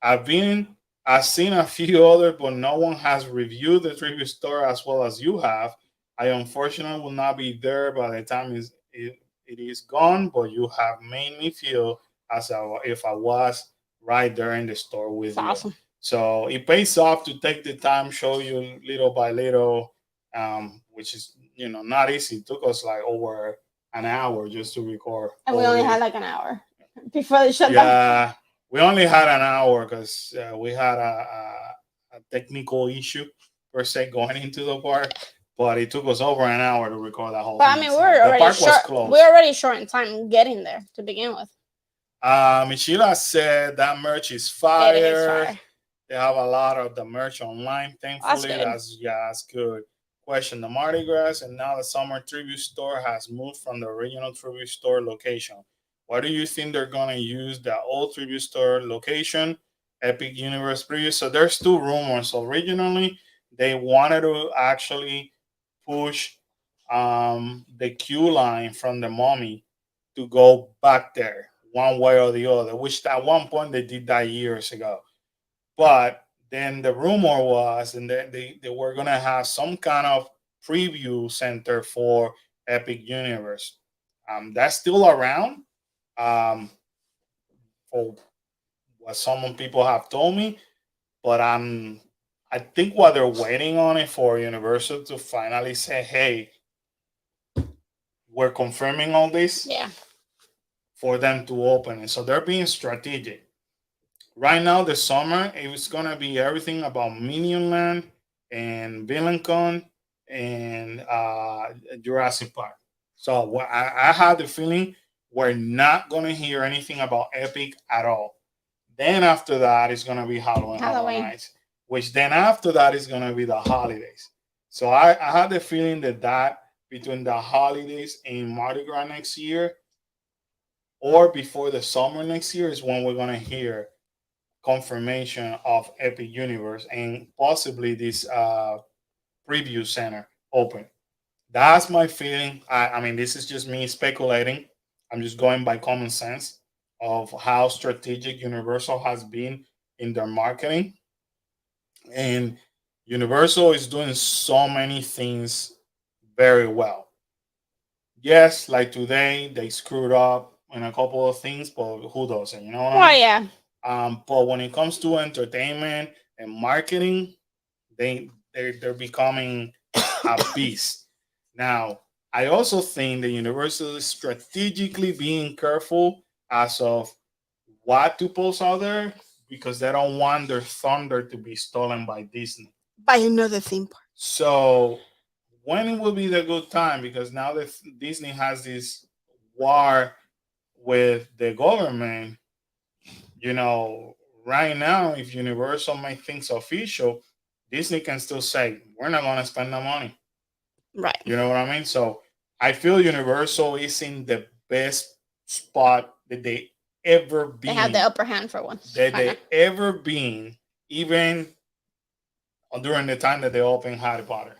I've been, I've seen a few others, but no one has reviewed the tribute store as well as you have. I unfortunately will not be there by the time it is gone, but you have made me feel as if I was right there in the store with It's you. awesome. So it pays off to take the time, show you little by little, which is not easy. It took us like over an hour just to record. And we all only this. had like an hour before they shut down. Yeah, we only had an hour because we had a technical issue per se going into the park, but it took us over an hour to record that whole But I thing. mean, So we're the already park was short. closed. We're already short in time getting there to begin with. Sheila said that merch is It is fire. fire. They have a lot of the merch online. Thankfully, good. that's good. Question: the Mardi Gras and now the Summer Tribute Store has moved from the original Tribute Store location. What do you think they're gonna use the old tribute store location, Epic Universe preview? So there's two rumors. Originally, they wanted to actually push the queue line from the Mummy to go back there one way or the other, which at one point they did that years ago. But then the rumor was, and they were gonna have some kind of preview center for Epic Universe. That's still around. Um, for what some people have told me, but I think what they're waiting on it for Universal to finally say, "Hey, we're confirming all this," Yeah. for them to open it. So they're being strategic. Right now, the summer, it's gonna be everything about Minion Land and VillainCon and Jurassic Park. So I had the feeling we're not gonna hear anything about Epic at all. Then after that, it's gonna be Halloween Horror Halloween. Nights, which then after that is gonna be the holidays. So I had the feeling that between the holidays and Mardi Gras next year, or before the summer next year, is when we're gonna hear confirmation of Epic Universe and possibly this preview center open. That's my feeling. I mean, this is just me speculating. I'm just going by common sense of how strategic Universal has been in their marketing. And Universal is doing so many things very well. Yes, like today, they screwed up in a couple of things, but who doesn't? You know what I Oh mean? yeah. But when it comes to entertainment and marketing, they're becoming a beast. Now, I also think the Universal is strategically being careful as of what to post out there because they don't want their thunder to be stolen by Disney. Buy another theme park. So when will be the good time? Because now that Disney has this war with the government, you know, right now, if Universal make things official, Disney can still say, we're not going to spend the money. Right. You know what I mean? So I feel Universal is in the best spot that they ever been. They have the upper hand for once. That they ever been, even during the time that they opened Harry Potter.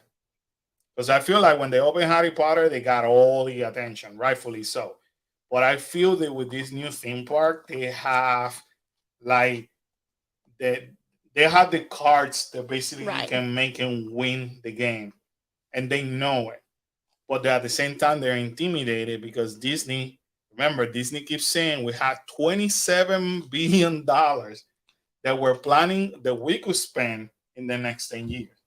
Because I feel like when they opened Harry Potter, they got all the attention, rightfully so. But I feel that with this new theme park, they have like they have the cards that basically Right. can make them win the game, and they know it. But at the same time, they're intimidated because Disney. Remember, Disney keeps saying we have $27 billion that we're planning that we could spend in the next 10 years.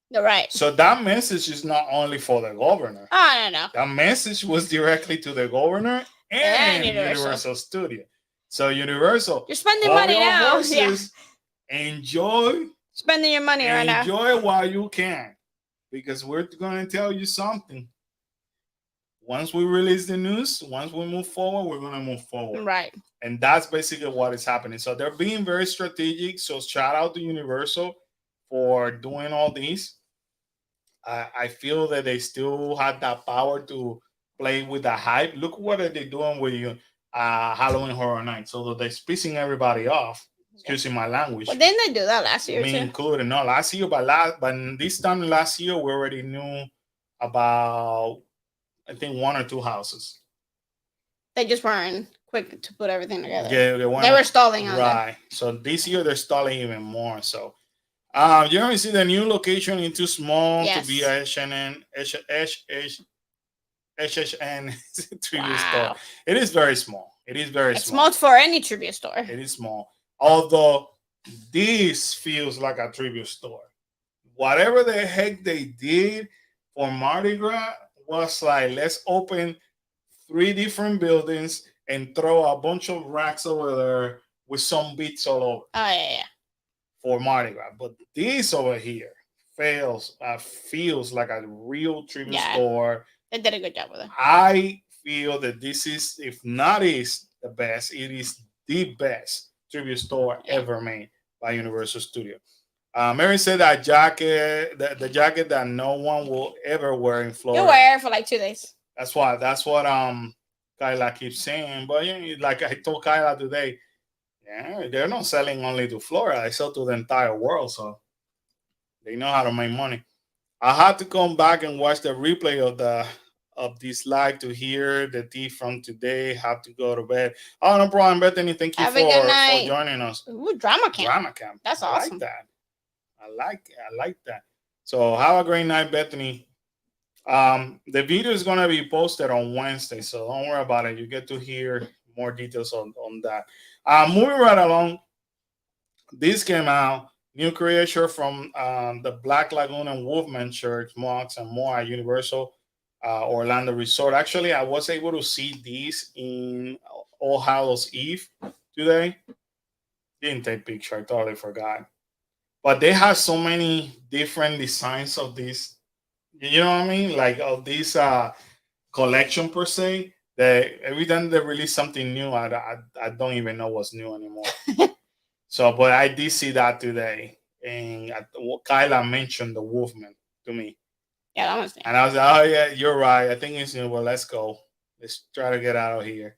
You're right. So that message is not only for the governor. Oh no. That message was directly to the governor and Universal. Universal Studio. So Universal, You're spending hold money your now. horses, enjoy Spending your money right now. enjoy while you can, because we're going to tell you something. Once we release the news, once we move forward, we're going to move forward. Right. And that's basically what is happening. So they're being very strategic. So shout out to Universal for doing all these. I feel that they still have that power to play with the hype. Look what are they doing with you, Halloween Horror Nights. Although they're pissing everybody off, excusing my language. But didn't they do that last year Me too? included. No, last year, but this time last year, we already knew about, I think, one or two houses. They just weren't quick to put everything together. Yeah, They were stalling on that. right. So this year they're stalling even more. So you don't see the new location in too small Yes. to be a HHN tribute store. Wow. It is very small. It is very It's small. small for any tribute store. It is small. Although this feels like a tribute store. Whatever the heck they did for Mardi Gras was like, let's open 3 different buildings and throw a bunch of racks over there with some beats all over Oh yeah. for Mardi Gras. But this over here feels like a real tribute Yeah. store. They did a good job with it. I feel that this is, if not is the best, it is the best tribute store ever made by Universal Studios. Mary said that jacket, the jacket that no one will ever wear in Florida. You wear it for like 2 days. That's what Kyla keeps saying. But like I told Kyla today, yeah, they're not selling only to Florida. They sell to the entire world, so they know how to make money. I had to come back and watch the replay of this live to hear the tea from today. Have to go to bed. Oh, no problem, Bethany. Thank you Have a good for night. joining us. Ooh, drama camp. Drama camp. That's I awesome. like that. I like that. So have a great night, Bethany. The video is gonna be posted on Wednesday, so don't worry about it. You get to hear more details on that. Moving right along, this came out. New creation from the Black Lagoon and Wolfman Church, Mox and more at Universal Orlando Resort. Actually, I was able to see these in All Hallows Eve today. Didn't take picture. I totally forgot. But they have so many different designs of these. You know what I mean? Like of this collection per se. That every time they release something new, I don't even know what's new anymore. So, but I did see that today, and Kyla mentioned the Wolfman to me, Yeah, that was and I was like, "Oh yeah, you're right. I think it's new. Well, let's go. Let's try to get out of here."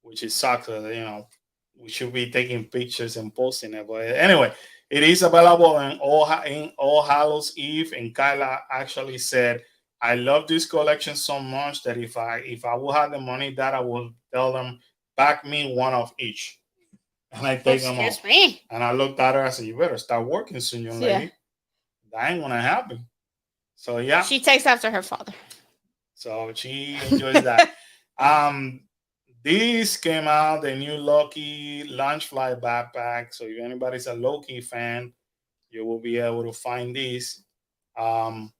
Which is sucks. We should be taking pictures and posting it. But anyway, it is available in All Hallows Eve, and Kyla actually said, "I love this collection so much that if I would have the money, that I would tell them back me one of each." And I take them excuse off. me. And I looked at her. I said, "You better start working soon, young Yeah. lady. That ain't gonna happen." So yeah. She takes after her father. So she enjoys that. um, this came out the new Loki Launch Fly backpack. So if anybody's a Loki fan, you will be able to find this um,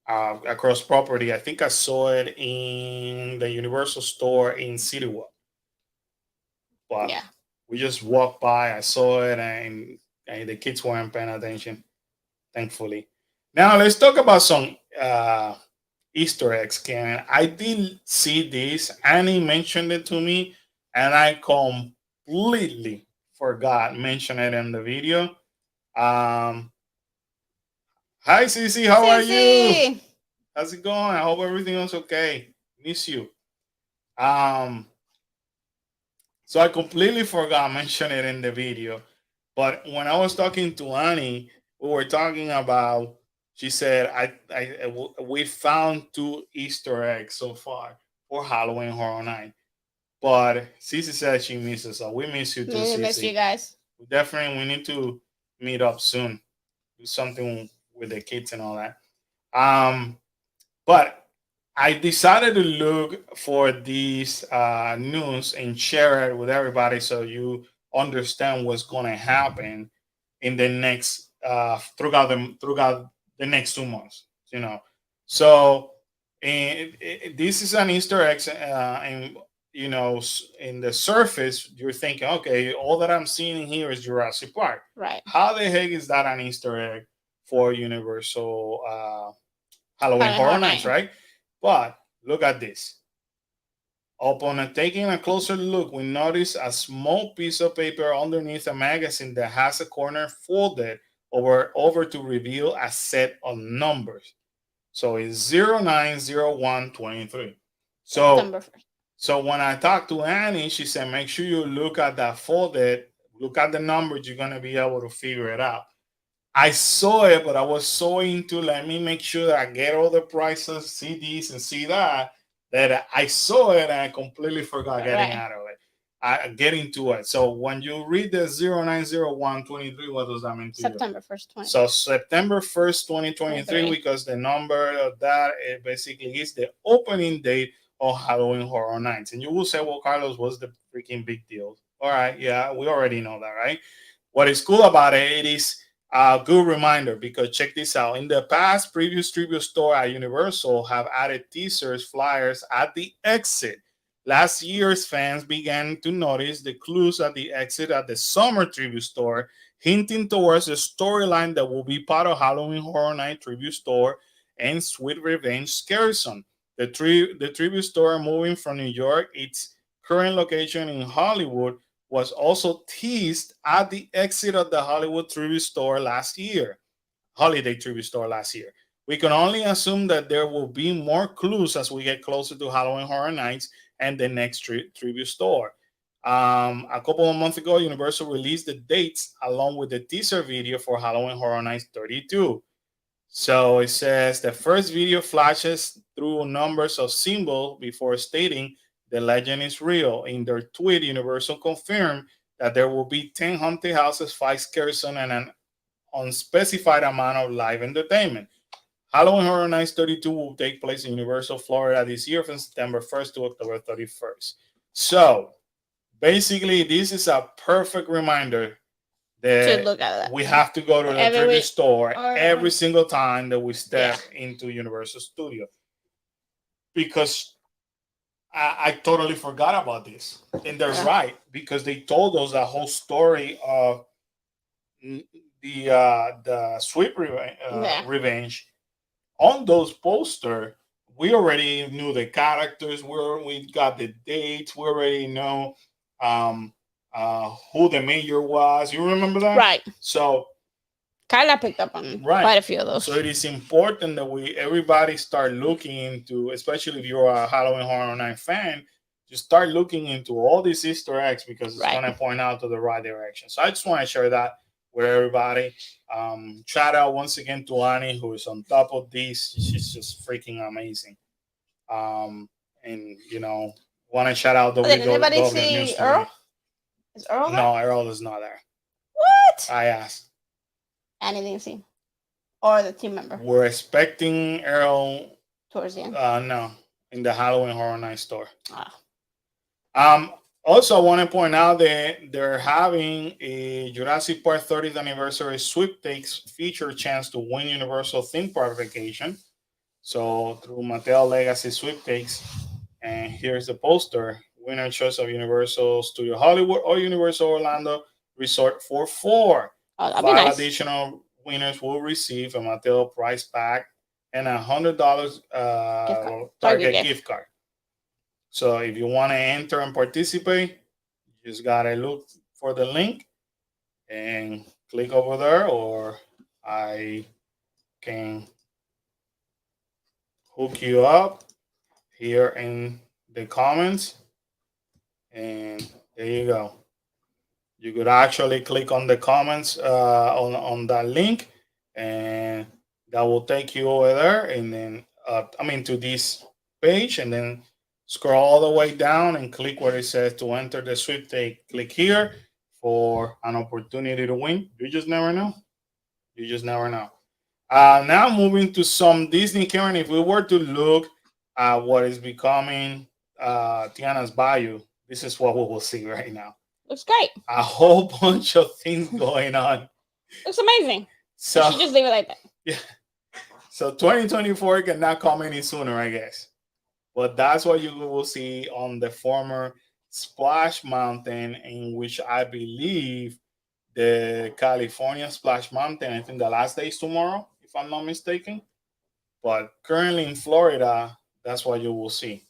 across property. I think I saw it in the Universal store in City Walk. But Yeah. we just walked by. I saw it, and the kids weren't paying attention, thankfully. Now let's talk about some Easter eggs, Ken. I did see this. Annie mentioned it to me, and I completely forgot mention it in the video. Um, Hi, Cece. How are you? Sissy. How's it going? I hope everything is okay. Miss you. Um, so I completely forgot mention it in the video. But when I was talking to Annie, we were talking about. She said, we found 2 Easter eggs so far for Halloween Horror Night." But Cece said she misses us. We miss you too, Really miss you Cece. guys. We need to meet up soon. Do something with the kids and all that. Um, but I decided to look for these news and share it with everybody so you understand what's going to happen in the next throughout the next 2 months. So this is an Easter egg, and in the surface you're thinking, okay, all that I'm seeing here is Jurassic Park. Right. How the heck is that an Easter egg for Universal Halloween Horror Nights, right? But look at this. Upon taking a closer look, we notice a small piece of paper underneath a magazine that has a corner folded over to reveal a set of numbers. So it's 090123. So when I talked to Annie, she said, make sure you look at that folded, look at the numbers, you're going to be able to figure it out. I saw it, but I was so into let me make sure that I get all the prices, see this and see that I saw it and I completely forgot getting out of it. I get into it. So when you read the 090123, what does that mean to September 1st, 2023? So September 1st, 2023, because the number of that it basically is the opening date of Halloween Horror Nights. And you will say, well, Carlos, what's the freaking big deal? All right, yeah, we already know that, right? What is cool about it, it is a good reminder, because check this out. In the past, previous tribute store at Universal have added teasers, flyers at the exit. Last year's fans began to notice the clues at the exit at the summer tribute store, hinting towards the storyline that will be part of Halloween Horror Night tribute store and Sweet Revenge Scary Zone. The tribute store moving from New York, its current location in Hollywood, was also teased at the exit of the Hollywood tribute store last year, holiday tribute store last year. We can only assume that there will be more clues as we get closer to Halloween Horror Nights and the next tribute store. A couple of months ago, Universal released the dates along with the teaser video for Halloween Horror Nights 32. So it says the first video flashes through numbers of symbol before stating the legend is real. In their tweet, Universal confirmed that there will be 10 haunted houses, 5 scare zones, and an unspecified amount of live entertainment. Halloween Horror Nights 32 will take place in Universal Florida this year from September 1st to October 31st. So basically, this is a perfect reminder To that look at that. we have to go to the Every tribute week. store Or- every single time that we step into Universal Studio, because I totally forgot about this, and they're right, because they told us a whole story of the Sweet Revenge on those posters. We already knew the characters. We got the dates. We already know who the mayor was. You remember that? Right. So Kyla picked up on Right. quite a few of those. So it is important that everybody start looking into, especially if you're a Halloween Horror Night fan, just start looking into all these Easter eggs, because it's Right. going to point out to the right direction. So I just want to share that with everybody. Shout out once again to Annie, who is on top of this. She's just freaking amazing. And want to shout out the Did anybody see Earl? Is Earl there? No, Earl is not there. What? I asked. Annie didn't see. Or the team member We're expecting Earl. towards the end. No, in the Halloween Horror Night store. Ah. Also, I want to point out that they're having a Jurassic Park 30th anniversary sweepstakes feature chance to win Universal theme park vacation. So through Mattel Legacy sweepstakes, and here's the poster: winner choice of Universal Studio Hollywood or Universal Orlando Resort for 4. Oh, that'd 5 be nice. additional winners will receive a Mattel prize pack and $100 Target gift card. So if you want to enter and participate, you just gotta look for the link and click over there, or I can hook you up here in the comments, and there you go. You could actually click on the comments on that link, and that will take you over there, and then to this page, and then scroll all the way down and click where it says to enter the sweepstakes. Click here for an opportunity to win. You just never know. You just never know. Now moving to some Disney, Karen. If we were to look at what is becoming Tiana's Bayou, this is what we will see right now. Looks great. A whole bunch of things going on. Looks amazing. So You should just leave it like that. Yeah. So 2024 cannot come any sooner, I guess. But that's what you will see on the former Splash Mountain, in which I believe the California Splash Mountain, I think the last day is tomorrow, if I'm not mistaken. But currently in Florida, that's what you will see.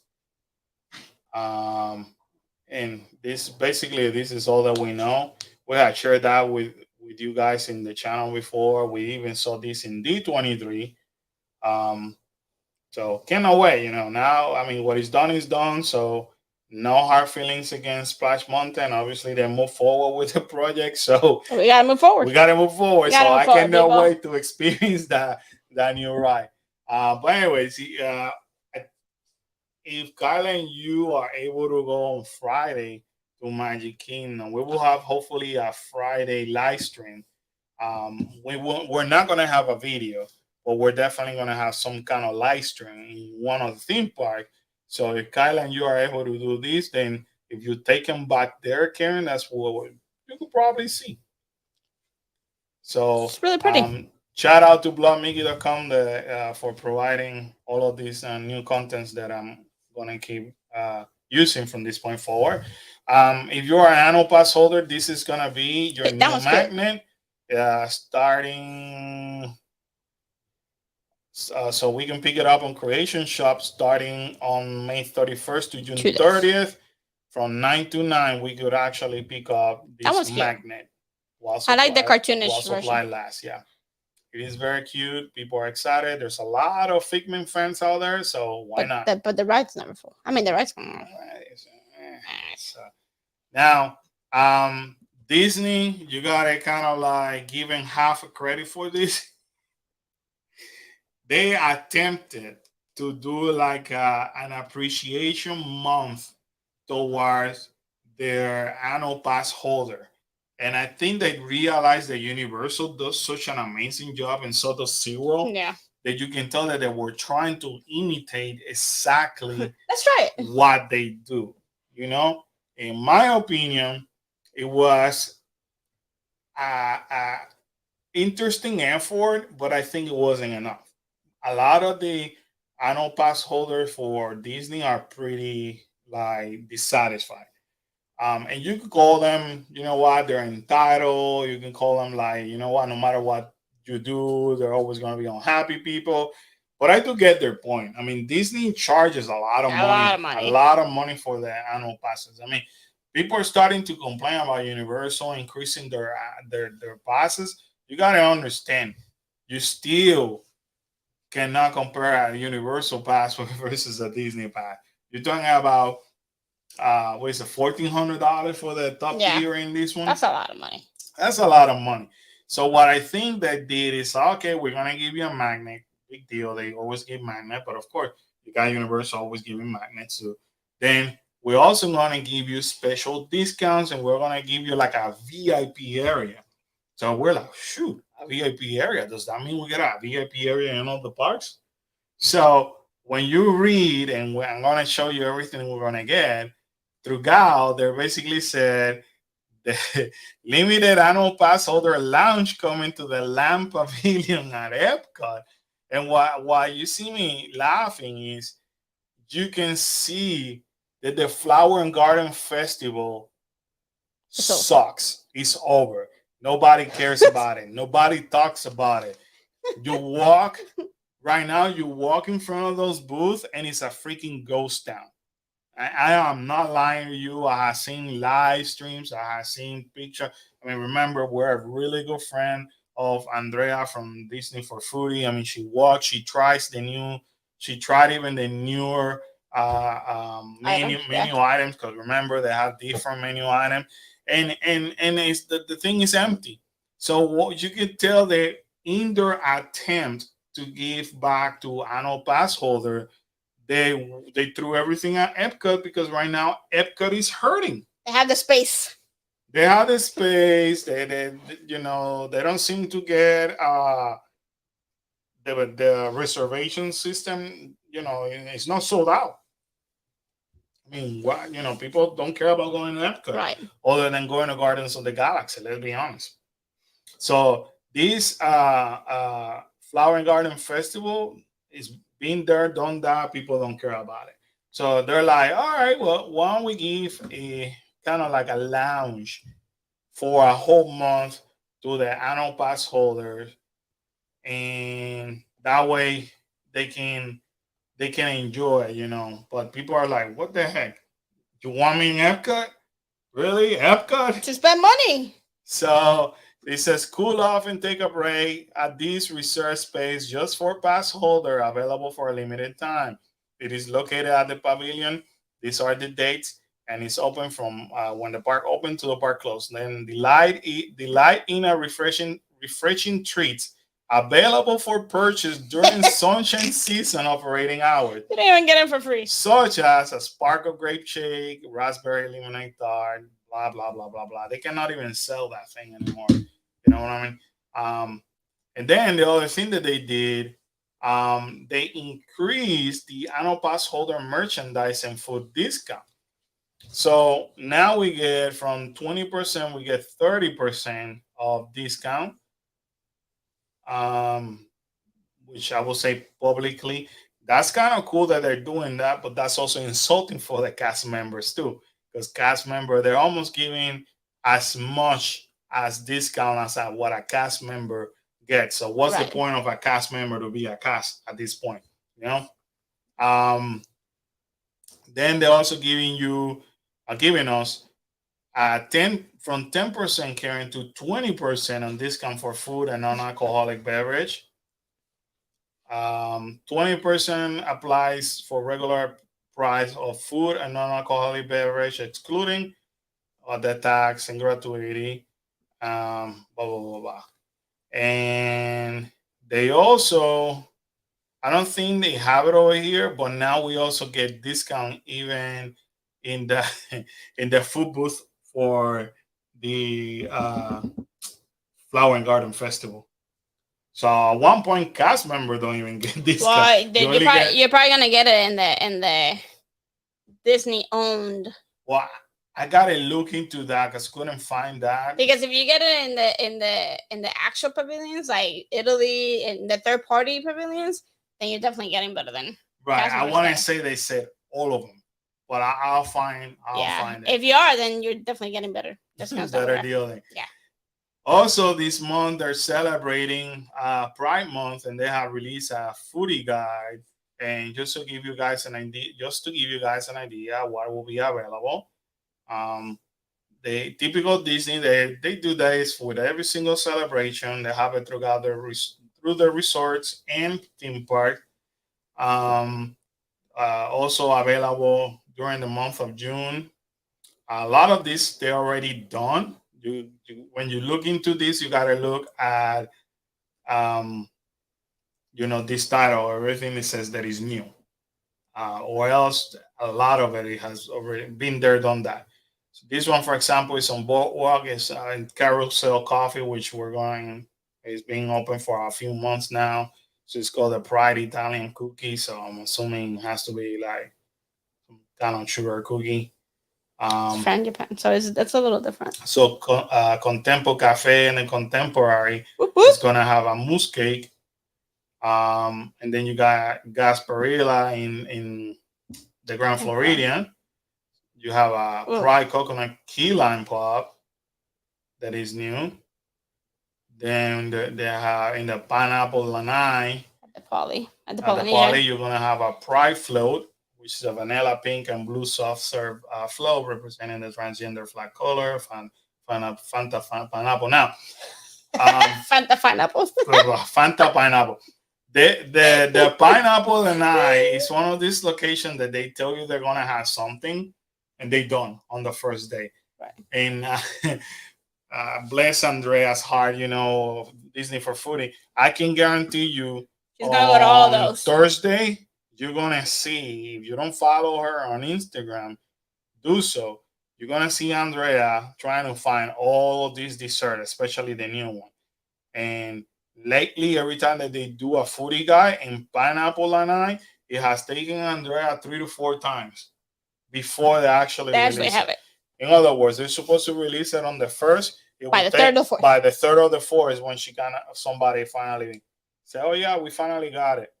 And this is all that we know. We had shared that with you guys in the channel before. We even saw this in D23. So cannot wait, now, what is done is done. So no hard feelings against Splash Mountain. Obviously they move forward with the project. So we gotta move forward. So I cannot wait to experience that new ride. But anyways, if Kyla and you are able to go on Friday to Magic Kingdom, we will have hopefully a Friday live stream. We're not going to have a video, but we're definitely going to have some kind of live stream in one of the theme parks. So if Kyla and you are able to do this, then if you take them back there, Karen, that's what you could probably see. So it's really pretty. Shout out to blogmickey.com for providing all of these new contents that I'm going to keep using from this point forward. If you are an annual pass holder, this is going to be your new magnet starting. So we can pick it up on Creation Shop starting on May 31st to June 30th. From 9 to 9, we could actually pick up this magnet. I like the cartoonish version. Lasts, yeah. It is very cute. People are excited. There's a lot of Figment fans out there, so why But not? the ride's never full. I mean, the ride's going on. So, now, Disney, you gotta kind of like giving half a credit for this. They attempted to do like an appreciation month towards their annual pass holder. And I think they realized that Universal does such an amazing job, and so does SeaWorld, Yeah. that you can tell that they were trying to imitate exactly Let's try it. what they do. You know, in my opinion, it was a interesting effort, but I think it wasn't enough. A lot of the annual pass holders for Disney are pretty like dissatisfied. And you could call them, you know what, they're entitled. You can call them like, you know what, no matter what you do, they're always going to be unhappy people. But I do get their point. I mean, Disney charges a lot of A money, lot of money. a lot of money for the annual passes. I mean, people are starting to complain about Universal increasing their passes. You got to understand, you still cannot compare a Universal pass versus a Disney pass. You're talking about what is it, $1,400 for the top Yeah. tier in this one? That's a lot of money. That's a lot of money. So what I think they did is, okay, we're gonna give you a magnet. Big deal. They always give magnet, but of course you got Universal always giving magnets too. Then we're also gonna give you special discounts, and we're gonna give you like a VIP area. So we're like, shoot, a VIP area. Does that mean we get a VIP area in all the parks? So when you read, and I'm gonna show you everything we're gonna get through Gal, they basically said the limited annual pass holder lounge coming to the Lamp Pavilion at Epcot. And why you see me laughing is you can see that the Flower and Garden Festival sucks. It's over. Nobody cares about it. Nobody talks about it. You walk right now, you walk in front of those booths, and it's a freaking ghost town. I am not lying to you. I have seen live streams. I have seen pictures. I mean, remember, we're a really good friend of Andrea from Disney for Foodie. I mean, she tried even the newer menu items, because remember, they have different menu items. And it's the thing is empty. So what you can tell, that in their attempt to give back to annual pass holder, they threw everything at Epcot, because right now Epcot is hurting. They have the space. They have the space. They don't seem to get the reservation system. It's not sold out. I mean, what, people don't care about going to Epcot, Right. Other than going to Gardens of the Galaxy. Let's be honest. So this Flower and Garden Festival is been there, done that. People don't care about it. So they're like, all right, well, why don't we give a kind of like a lounge for a whole month to the annual pass holders, and that way they can enjoy. But people are like, what the heck? You want me in Epcot? Really? Epcot? To spend money. So it says, cool off and take a break at this reserved space just for pass holder, available for a limited time. It is located at the pavilion. These are the dates, and it's open from when the park opened to the park closed. Then delight in a refreshing treats available for purchase during sunshine season operating hours. You don't even get it for free. Such as a sparkle grape shake, raspberry lemonade tart, blah blah blah blah blah. They cannot even sell that thing anymore. You know what I mean? And then the other thing that they did, they increased the annual pass holder merchandise and food discount. So now we get from 20%, we get 30% of discount, which I will say publicly. That's kind of cool that they're doing that, but that's also insulting for the cast members too, because cast member, they're almost giving as much as discount as what a cast member gets. So what's the point of a cast member to be a cast at this point? Then they're also giving us from 10% carrying to 20% on discount for food and non-alcoholic beverage. 20% applies for regular price of food and non-alcoholic beverage, excluding the tax and gratuity. Blah blah blah blah. And they also, I don't think they have it over here, but now we also get discount even in the in the food booth for the Flower and Garden Festival. So at one point, cast member don't even get discount. Well, You only get, you're probably gonna get it in the Disney owned. well, I gotta look into that because couldn't find that. Because if you get it in the actual pavilions, like Italy and the third party pavilions, then you're definitely getting better than. Right, cast I members want there. to say they said all of them, but I'll find it. If you are, then you're definitely getting better discounts. over Better there. deal. Yeah. Also, this month they're celebrating Pride Month, and they have released a foodie guide. And just to give you guys an idea, what will be available. The typical Disney, they do this with every single celebration. They have it throughout through the resorts and theme park. Also available during the month of June. A lot of this they already done. When you look into this, you gotta look at this title, everything that says that is new, or else a lot of it has already been there, done that. So this one, for example, is on Boardwalk. It's in Carousel Coffee, which is being open for a few months now. So it's called the Pride Italian Cookie. So I'm assuming it has to be like some kind of sugar cookie. It's Japan, so that's a little different. So Contempo Cafe and the Contemporary Whoop, whoop. is gonna have a mousse cake. And then you got Gasparilla in the Grand Floridian. You have a Pride Coconut Key Lime Pop that is new. Then they have in the Pineapple Lanai. At the Poly, you're gonna have a Pride Float, which is a vanilla pink and blue soft serve float representing the transgender flag color. Fanta Pineapple. Now, Fanta Pineapple. Fanta Pineapple. The Pineapple and is one of these locations that they tell you they're gonna have something, and they don't on the first day. Right. And bless Andrea's heart, Disney for Foodie. I can guarantee you, she's gonna go to all those. Thursday, you're gonna see, if you don't follow her on Instagram, do so. You're gonna see Andrea trying to find all of these desserts, especially the new one. And lately, every time that they do a foodie guide in Pineapple Lanai, it has taken Andrea 3 to 4 times before they actually have it. In other words, they're supposed to release it on the 1st. By the 3rd or 4th. By the 3rd or the 4th is when somebody finally say, "Oh yeah, we finally got it."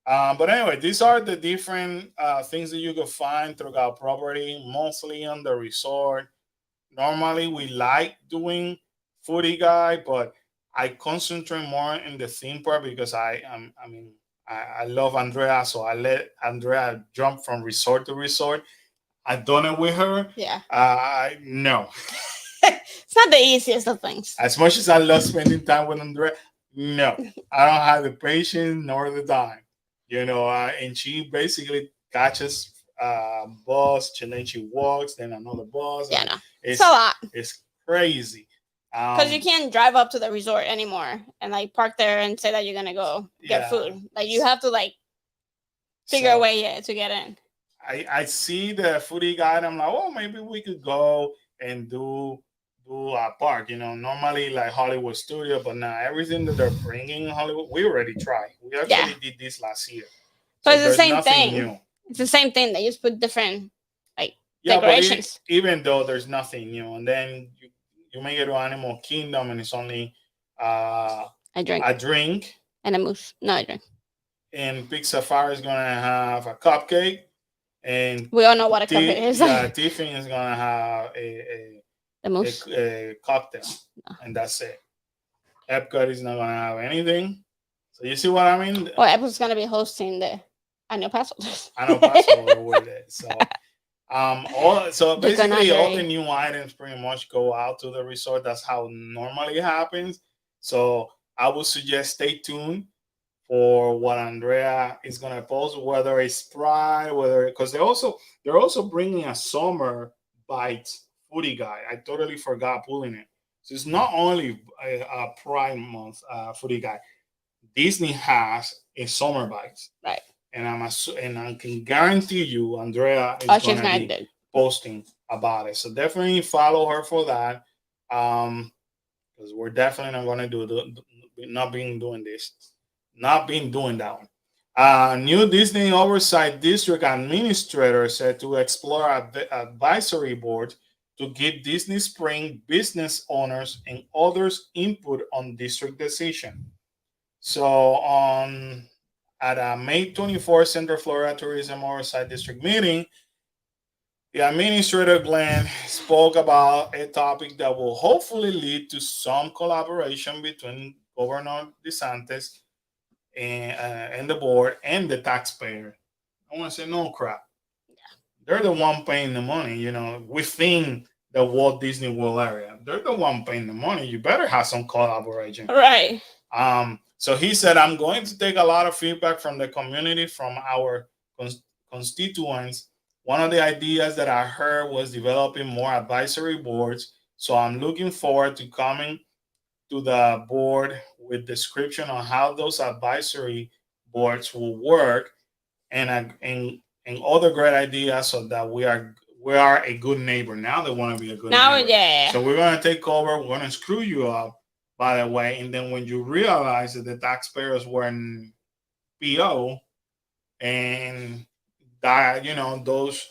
But anyway, these are the different things that you can find throughout property, mostly on the resort. Normally, we like doing foodie guide, but I concentrate more in the theme park because I love Andrea, so I let Andrea jump from resort to resort. I've done it with her. Yeah. No. It's not the easiest of things. As much as I love spending time with Andrea, no, I don't have the patience nor the time. And she basically catches bus, and then she walks, then another bus. Yeah, no, it's a lot. It's crazy. Because you can't drive up to the resort anymore and like park there and say that you're gonna go get food. Like you have to figure a way to get in. I see the foodie guide. I'm like, oh, maybe we could go and do a park. Normally like Hollywood Studio, but now everything that they're bringing in Hollywood, we already tried. We actually did this last year. So it's the same thing. New. It's the same thing. They just put different decorations. Even though there's nothing new, and then you may get to Animal Kingdom and it's only a drink and a mousse. No, a drink. And Big Safari is gonna have a cupcake, and we all know what a cupcake is. Tiffany is gonna have a cocktail, and that's it. Epcot is not gonna have anything. So you see what I mean? Well, Epcot's gonna be hosting the annual pass holders. Annual pass holder with it. So So The basically, all the Ganadery. new items pretty much go out to the resort. That's how normally happens. So I would suggest stay tuned for what Andrea is gonna post, whether it's Pride, whether because they're also bringing a summer bite foodie guy. I totally forgot pulling it. So it's not only a Pride month foodie guy. Disney has a summer bites, Right. and I can guarantee you, Andrea is Oh, she's gonna gonna be do. posting about it. So definitely follow her for that. Because we're definitely not gonna do not being doing this, not being doing that one. New Disney Oversight District administrator said to explore advisory board to give Disney Spring business owners and others input on district decision. So on at a May 24th Central Florida Tourism Oversight District meeting, the administrator Glenn spoke about a topic that will hopefully lead to some collaboration between Governor DeSantis and the board and the taxpayer. I want to say no crap. They're the one paying the money, within the Walt Disney World area. They're the one paying the money. You better have some collaboration. Right. So he said, I'm going to take a lot of feedback from the community, from our constituents. One of the ideas that I heard was developing more advisory boards. So I'm looking forward to coming to the board with description on how those advisory boards will work and other great ideas so that we are a good neighbor. Now they want to be a good Now, neighbor. yeah. So we're gonna take over, we're gonna screw you up, by the way, and then when you realize that the taxpayers were in PO and that those,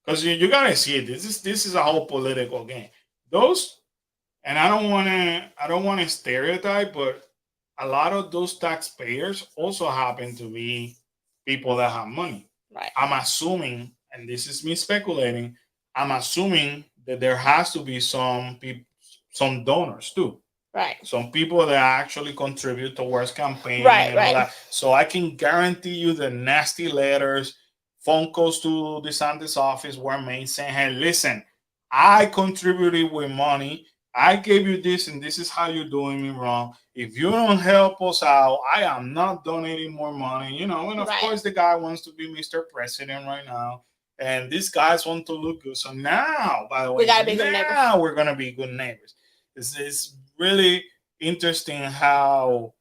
because you gotta see it. This is a whole political game. Those, and I don't want to stereotype, but a lot of those taxpayers also happen to be people that have money. Right. I'm assuming, and this is me speculating, I'm assuming that there has to be some people, some donors too. Right. Some people that actually contribute towards campaign Right, and all right. that. So I can guarantee you the nasty letters, phone calls to DeSantis' office were made saying, hey, listen, I contributed with money. I gave you this, and this is how you're doing me wrong. If you don't help us out, I am not donating more money. And of Right. course, the guy wants to be Mr. President right now. And these guys want to look good. So now, by the way, We gotta be good neighbors. now we're going to be good neighbors. It's really interesting how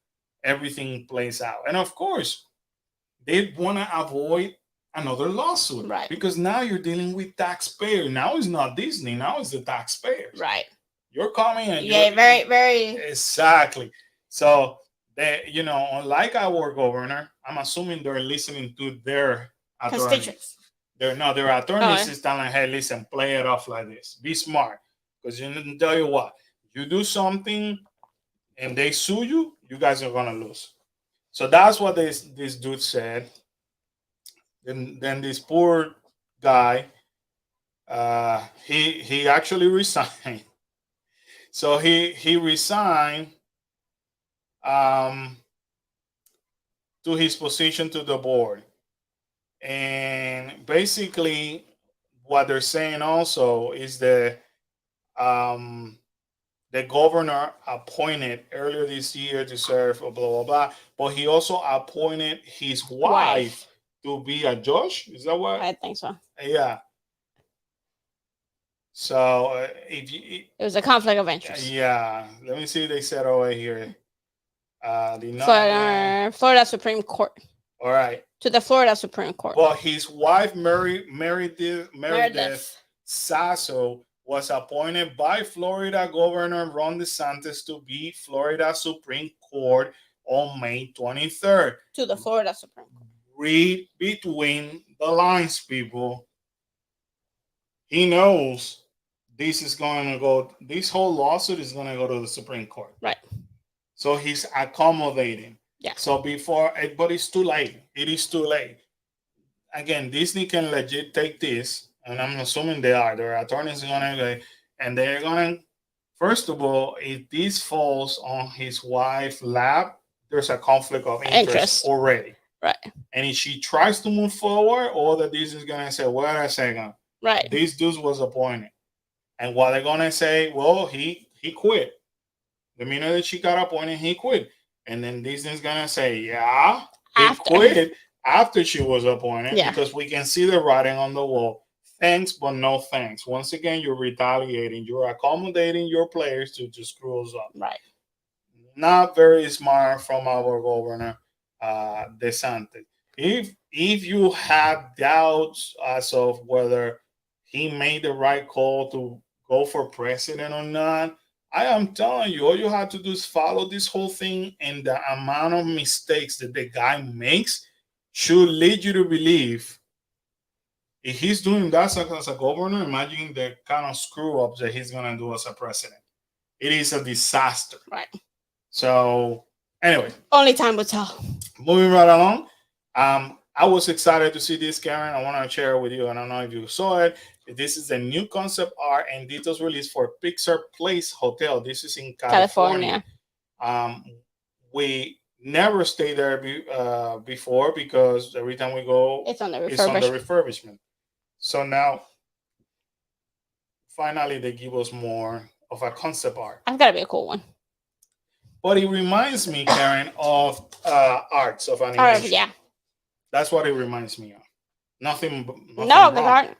everything plays out. And of course, they want to avoid another lawsuit. Right. Because now you're dealing with taxpayers. Now it's not Disney. Now it's the taxpayers. Right. You're coming and Yeah, very, very. exactly. So they, unlike our governor, I'm assuming they're listening to their attorneys. Constituents. Their attorneys is telling, hey, listen, play it off like this. Be smart. Because you didn't tell you what. You do something and they sue you, you guys are gonna lose. So that's what this dude said. Then this poor guy, he actually resigned. So he resigned to his position to the board. And basically what they're saying also is that the governor appointed earlier this year to serve, blah blah blah. But he also appointed his wife to be a judge. Is that what? I think so. Yeah. So if you, It was a conflict of interest. yeah, let me see. They said over here. The Florida Supreme Court. All right. To the Florida Supreme Court. Well, his wife Meredith Sasso was appointed by Florida Governor Ron DeSantis to be Florida Supreme Court on May 23rd. To the Florida Supreme Court. Read between the lines, people. He knows this whole lawsuit is going to go to the Supreme Court. Right. So he's accommodating. Yeah. So but it's too late. It is too late. Again, Disney can legit take this, and I'm assuming they are. Their attorneys are gonna, and they're gonna. First of all, if this falls on his wife's lap, there's a conflict of interest already. Right. And if she tries to move forward, all that this is gonna say, wait a second, Right. This dude was appointed. And what they're gonna say, well, he quit. The minute that she got appointed, he quit. And then Disney's gonna say, yeah, he After. quit after she was appointed Yeah. because we can see the writing on the wall. Thanks, but no thanks. Once again, you're retaliating. You're accommodating your players to screw us up. Right. Not very smart from our governor, DeSantis. If you have doubts as of whether he made the right call to go for president or not, I am telling you, all you have to do is follow this whole thing, and the amount of mistakes that the guy makes should lead you to believe if he's doing that as a governor, imagine the kind of screw ups that he's gonna do as a president. It is a disaster. Right. So anyway, Only time will tell. moving right along. I was excited to see this, Karen. I want to share it with you. I don't know if you saw it. This is a new concept art and details release for Pixar Place Hotel. This is in California. We never stayed there before because every time we go, It's on the it's on the refurbishment. refurbishment. So now, finally, they give us more of a concept art. That's gotta be a cool one. But it reminds me, Karen, of arts of animation. Yeah. That's what it reminds me of. Nothing No, wrong. because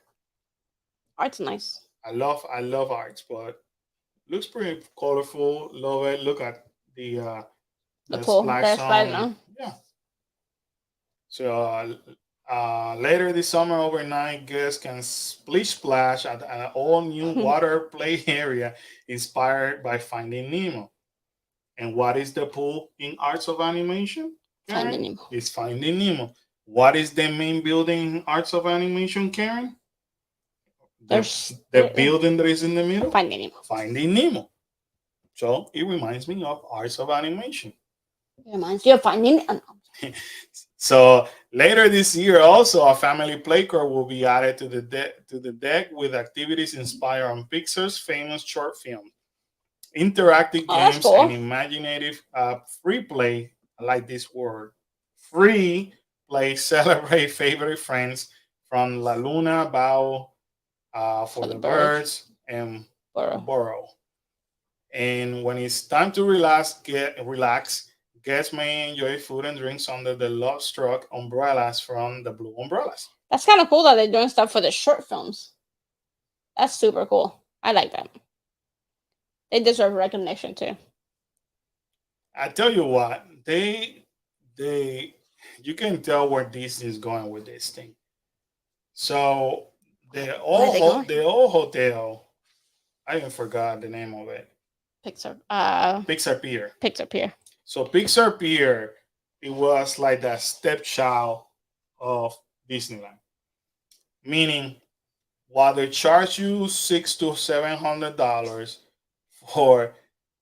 art's nice. I love arts, but looks pretty colorful. Love it. Look at the pool. splash Slide zone. Yeah. So later this summer, overnight guests can splash at an all new water play area inspired by Finding Nemo. And what is the pool in arts of animation? Finding Nemo. It's Finding Nemo. What is the main building in arts of animation, Karen? The building that is in the middle? Finding Nemo. Finding Nemo. So it reminds me of arts of animation. It reminds you of Finding Nemo. So later this year, also a family play court will be added to the deck with activities inspired on Pixar's famous short film. Interactive games cool. and imaginative free play. I like this word. Free play celebrate favorite friends from La Luna, Bao, for the birds, and Burrow. And when it's time to relax, guests may enjoy food and drinks under the love struck umbrellas from the Blue Umbrellas. That's kind of cool that they're doing stuff for the short films. That's super cool. I like that. They deserve recognition too. I tell you what, you can tell where Disney is going with this thing. So the old hotel, I even forgot the name of it. Pixar Pier. Pixar Pier. So Pixar Pier, it was like the stepchild of Disneyland, meaning while they charge you $600 to $700 for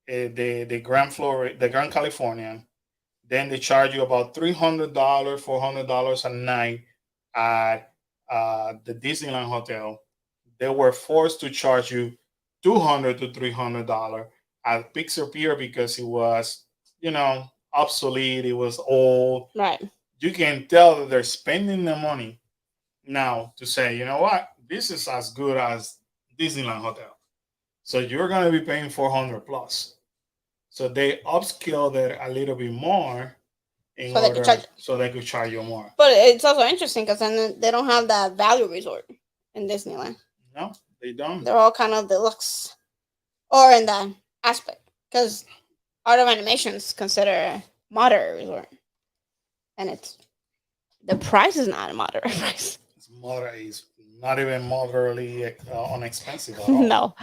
the Grand Californian, then they charge you about $300, $400 a night at the Disneyland hotel. They were forced to charge you $200 to $300 at Pixar Pier because it was, obsolete. It was old. Right. You can tell that they're spending the money now to say, you know what, this is as good as Disneyland hotel. So you're going to be paying $400 plus. So they upscaled it a little bit more so they could charge you more. But it's also interesting because then they don't have that value resort in Disneyland. No, they don't. They're all kind of deluxe or in that aspect because Art of Animation is considered a moderate resort. And the price is not a moderate price. It's not even moderately inexpensive at all. No.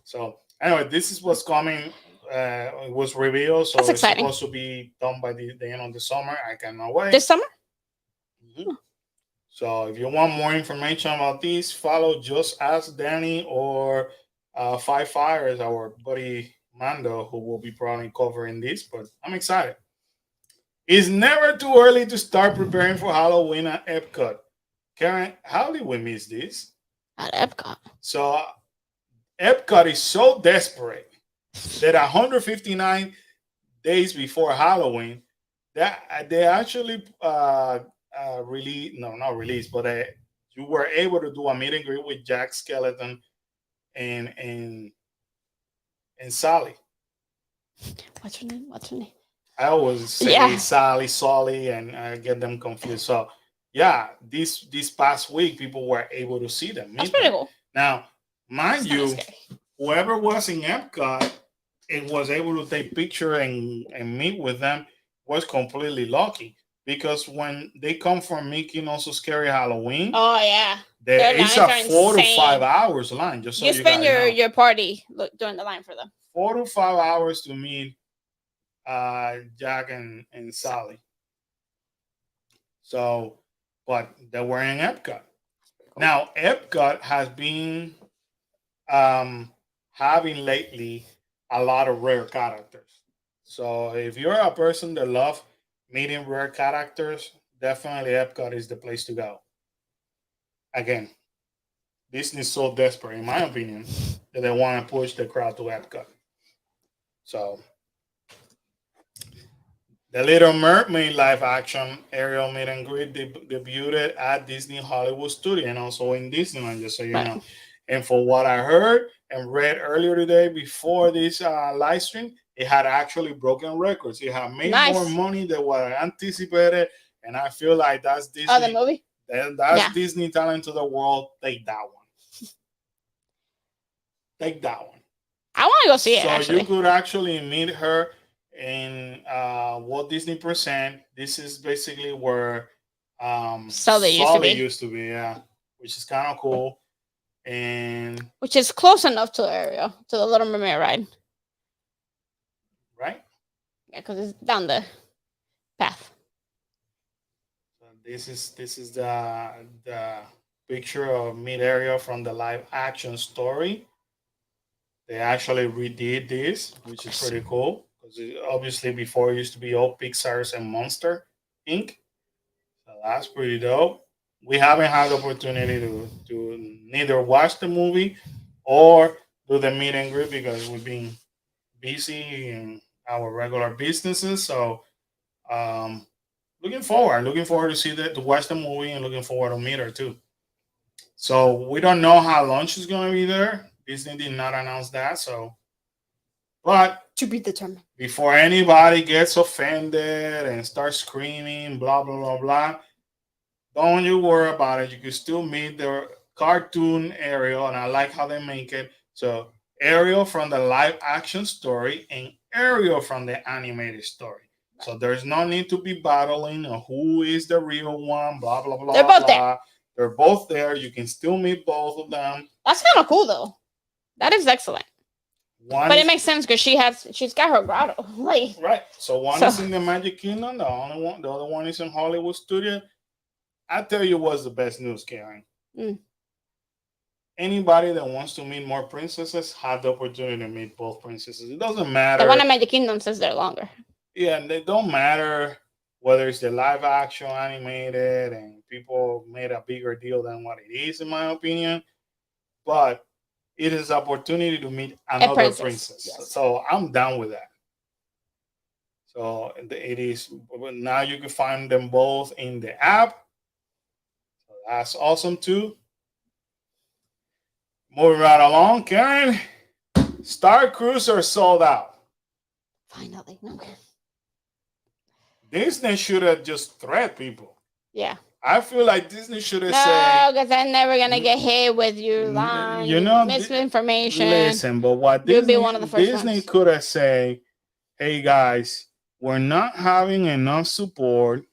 So anyway, this is what's coming. It was revealed, so it's supposed to be done by the end of the summer. I cannot wait. This summer? Mm-hmm. So if you want more information about this, follow Just Ask Danny or Five Fires, our buddy Mando, who will be probably covering this. But I'm excited. It's never too early to start preparing for Halloween at Epcot. Karen, how did we miss this? At Epcot. So Epcot is so desperate that 159 days before Halloween, that they actually you were able to do a meet and greet with Jack Skeleton and and and Sally. What's her name? What's her name? I always say Yeah, Sally, Solly, and I get them confused. So yeah, this past week people were able to see them, that's meet pretty them. cool. Now, mind It's kind of you, scary. whoever was in Epcot and was able to take picture and meet with them was completely lucky because when they come from Mickey also Scary Halloween, Oh yeah, there their is lines a are 4 to 5 insane. hours line. Just so You you spend guys know, your party during the line for them. 4 to 5 hours to meet Jack and So Sally. So, but they were in Epcot. cool. Now, Epcot has been um, having lately a lot of rare characters. So, if you're a person that loves meeting rare characters, definitely Epcot is the place to go. Again, Disney's so desperate, in my opinion, that they want to push the crowd to Epcot. So, the Little Mermaid live action Ariel meet and greet debuted at Disney Hollywood Studio and also in Disneyland, just so you Right. know. And for what I heard and read earlier today before this live stream, it had actually broken records. It had made more Nice. money than what I anticipated. And I feel like that's Oh, the Disney. movie. That's Yeah. Disney telling to the world, take that one. Take that one. I want to go see it So you actually. could actually meet her in Walt Disney Present. This is basically where Sully used to be. yeah, which is kind of cool. And Which is close enough to Ariel, to the Little Mermaid ride. right, Yeah, because it's down the path. so this is the picture of Mid Area from the live action story. They actually redid this, which is pretty cool because obviously before it used to be all Pixar's and Monster Inc. So that's pretty dope. We haven't had the opportunity to neither watch the movie or do the meet and greet because we've been busy in our regular businesses. So um, looking forward to see that to watch the movie and looking forward to meet her too. So we don't know how long she's gonna be there. Disney did not announce that. So, but To be determined. before anybody gets offended and starts screaming, blah blah blah blah, don't you worry about it. You can still meet the cartoon Ariel, and I like how they make it. So Ariel from the live action story and Ariel from the animated story. So there's no need to be battling on who is the real one, blah blah blah They're both there. blah. They're both there. You can still meet both of them. That's kind of cool though. That is excellent. One But it is makes sense because she's got her grotto. Like right. So one so is in the Magic Kingdom. The other one is in Hollywood Studio. I tell you what's the best news, Karen. Mm. Anybody that wants to meet more princesses have the opportunity to meet both princesses. It doesn't matter. the one at Magic Kingdom says they're longer. Yeah, and it don't matter whether it's the live action animated and people made a bigger deal than what it is, in my opinion. But it is opportunity to meet another princess. Yes. So I'm down with that. So it is now you can find them both in the app. So that's awesome too. Moving right along, Karen. Star Cruiser sold out. Finally. Okay. Disney should have just threat people. Yeah. I feel like Disney should have No, said, because I'm never gonna get hit with your line. you know, misinformation. listen, but what You'll be Disney, one of the first Disney ones. could have said, hey guys, we're not having enough support.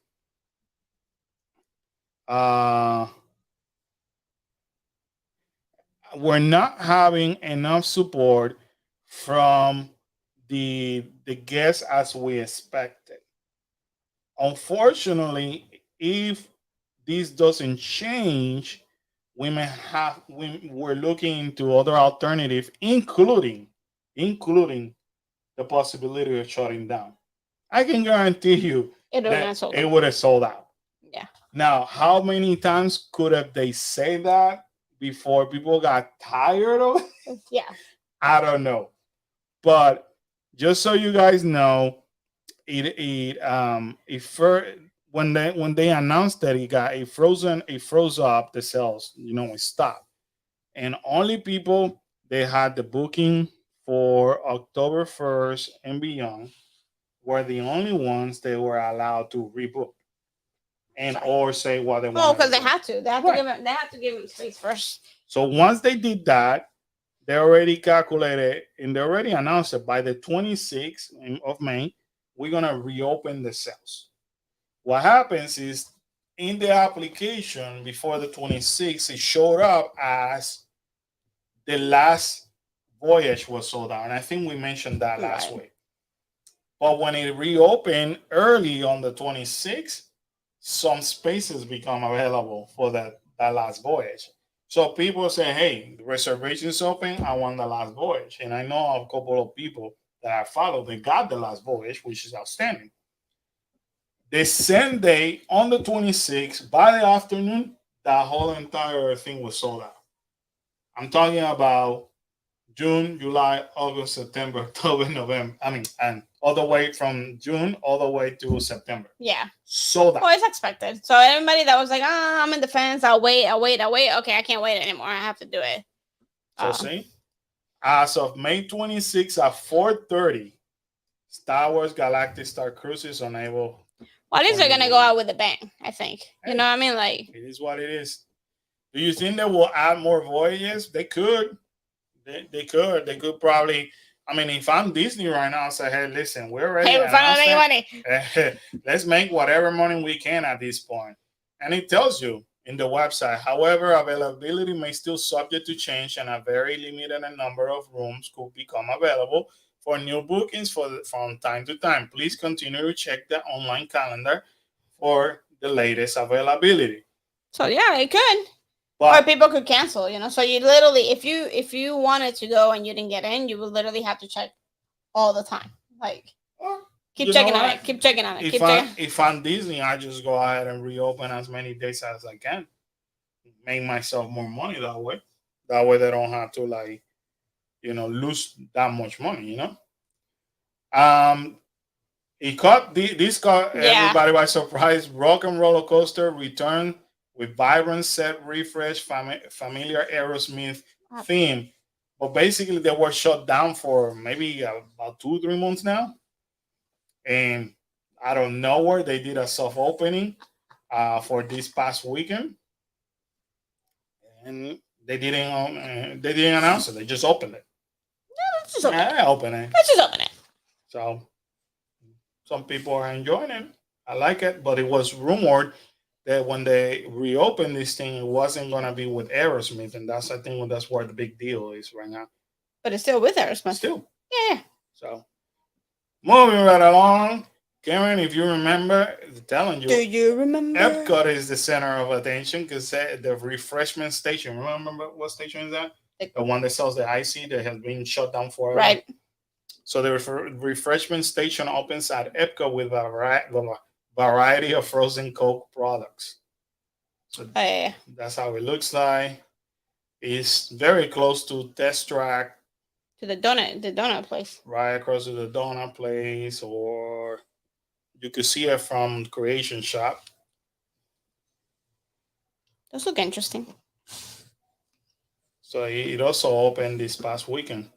We're not having enough support from the guests as we expected. Unfortunately, if this doesn't change, we're looking into other alternatives, including the possibility of shutting down. I can guarantee you It that sold it out. would have sold out. Yeah. Now, how many times could have they say that before people got tired of it? Yeah. I don't know. But just so you guys know, it when they announced that it froze up the sales, it stopped. And only people they had the booking for October 1st and beyond were the only ones they were allowed to rebook and Sorry. or say what they Oh, wanted because to they do. had to. They had to Right. give him. They had to give him space first. So once they did that, they already calculated and they already announced it by the 26th of May, we're gonna reopen the sales. What happens is in the application before the 26th, it showed up as the last voyage was sold out. And I think we mentioned that last Right. week. But when it reopened early on the 26th, some spaces become available for that last voyage. So people say, hey, the reservation's open. I want the last voyage. And I know a couple of people that I follow, they got the last voyage, which is outstanding. The same day on the 26th, by the afternoon, that whole entire thing was sold out. I'm talking about June, July, August, September, October, November. I mean, and all the way from June all the way to September. Yeah. Sold out. Well, it's expected. So everybody that was like, I'm in the fence. I'll wait. Okay, I can't wait anymore. I have to do it. So see, as of May 26th at 4:30, Star Wars Galactic Star Cruise is unable. Well, at least they're gonna go out with a bang. I think. Hey, you know what I mean? Like, it is what it is. Do you think they will add more voyages? They could. They could. They could probably. I mean, if I'm Disney right now, I say, hey, listen, we're ready. hey, we're finally making money. Let's make whatever money we can at this point. And it tells you in the website. However, availability may still subject to change, and a very limited number of rooms could become available for new bookings from time to time. Please continue to check the online calendar for the latest availability. So yeah, it could. But or people could cancel, So you literally, if you wanted to go and you didn't get in, you would literally have to check all the time. Like, keep checking on it. Keep checking on it. If I'm Disney, I just go ahead and reopen as many days as I can. Make myself more money that way. That way they don't have to lose that much money. It caught this caught everybody by surprise. Rock and Roller Coaster returned with vibrant set refresh, familiar Aerosmith theme. But basically, they were shut down for maybe about 2-3 months now. And out of nowhere, they did a soft opening for this past weekend, and they didn't announce it. They just opened it. Let's just open it. Let's just open it. So some people are enjoying it. I like it, but it was rumored that when they reopened this thing, it wasn't gonna be with Aerosmith, and I think that's where the big deal is right now. But it's still with Aerosmith. Still, yeah. So moving right along, Karen, if you remember, telling you, do you remember? Epcot is the center of attention because the refreshment station. Remember what station is that? The one that sells the icy that has been shut down forever. Right. So the refreshment station opens at Epcot with a variety of frozen Coke products. So that's how it looks like. It's very close to Test Track. To the donut place. Right across to the donut place, or you could see it from Creation Shop. Those look interesting. So it also opened this past weekend.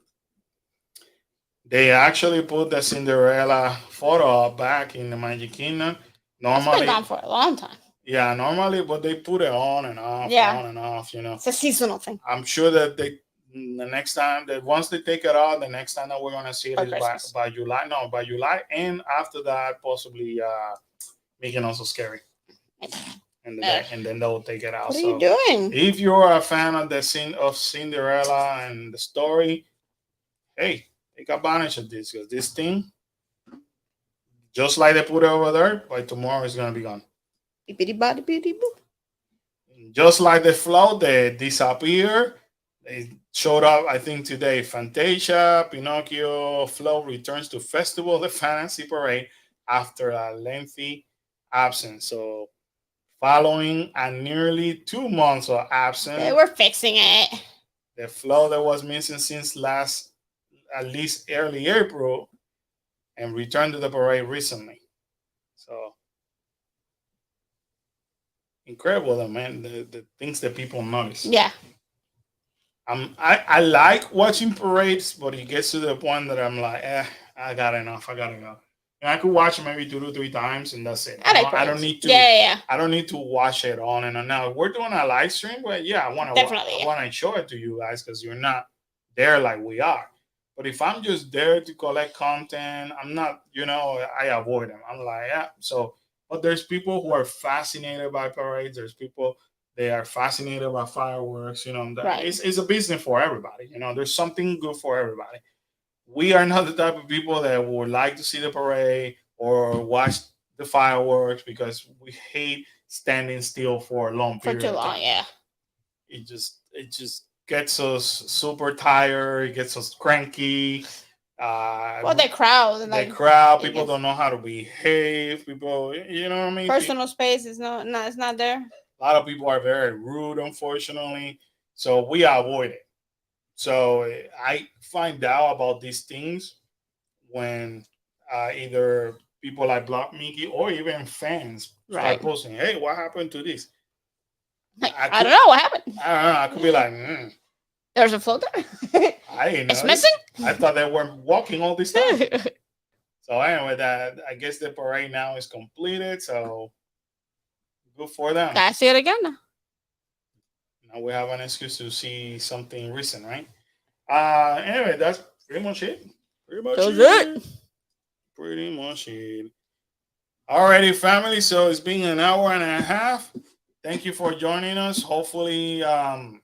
They actually put the Cinderella photo back in the Magic Kingdom. Normally, it's been gone for a long time. Yeah, normally, but they put it on and off, on and off. It's a seasonal thing. I'm sure that the next time that once they take it out, the next time that we're gonna see it is by July. No, by July, and after that, possibly Mickey Also Scary. And then they'll take it out. What are you doing? If you're a fan of the scene of Cinderella and the story, hey, take advantage of this because this thing, just like they put it over there, by tomorrow it's gonna be gone. Just like the float, they disappear. They showed up, I think, today. Fantasia, Pinocchio, float returns to Festival of the Fantasy Parade after a lengthy absence. So, following a nearly 2 months of absence, they were fixing it. The float that was missing since at least early April, and returned to the parade recently. So, incredible, though, man. The things that people notice. Yeah, I like watching parades, but it gets to the point that I'm like, I got enough. I gotta go. And I could watch maybe 2 to 3 times, and that's it. I like I don't parades. need to. Yeah. I don't need to watch it on and on. Now we're doing a live stream, but yeah, Definitely, I yeah. want to show it to you guys because you're not there like we are. But if I'm just there to collect content, I'm not. I avoid them. I'm like, yeah. So, but there's people who are fascinated by parades. There's people they are fascinated by fireworks. Right. It's a business for everybody. There's something good for everybody. We are not the type of people that would like to see the parade or watch the fireworks because we hate standing still for a long For period too of long, time. yeah. It just gets us super tired. It gets us cranky. Well, the crowd, The like crowd, it people gets- don't know how to behave. People, you know what I mean? personal space is it's not there. A lot of people are very rude, unfortunately. So we avoid it. So I find out about these things when either people like Block Mickey or even fans start Right. posting, "Hey, what happened to this?" Like, I I don't know what happened. I don't know. I could be like, There's a floater. I didn't know. It's missing. I thought they were walking all this time. So anyway, that I guess the parade now is completed. So good for them. Gotta see it again now. Now we have an excuse to see something recent, right? Anyway, that's pretty much it. Pretty much That's it. it. Pretty much it. Alrighty, family. So it's been an hour and a half. Thank you for joining us. Hopefully, man,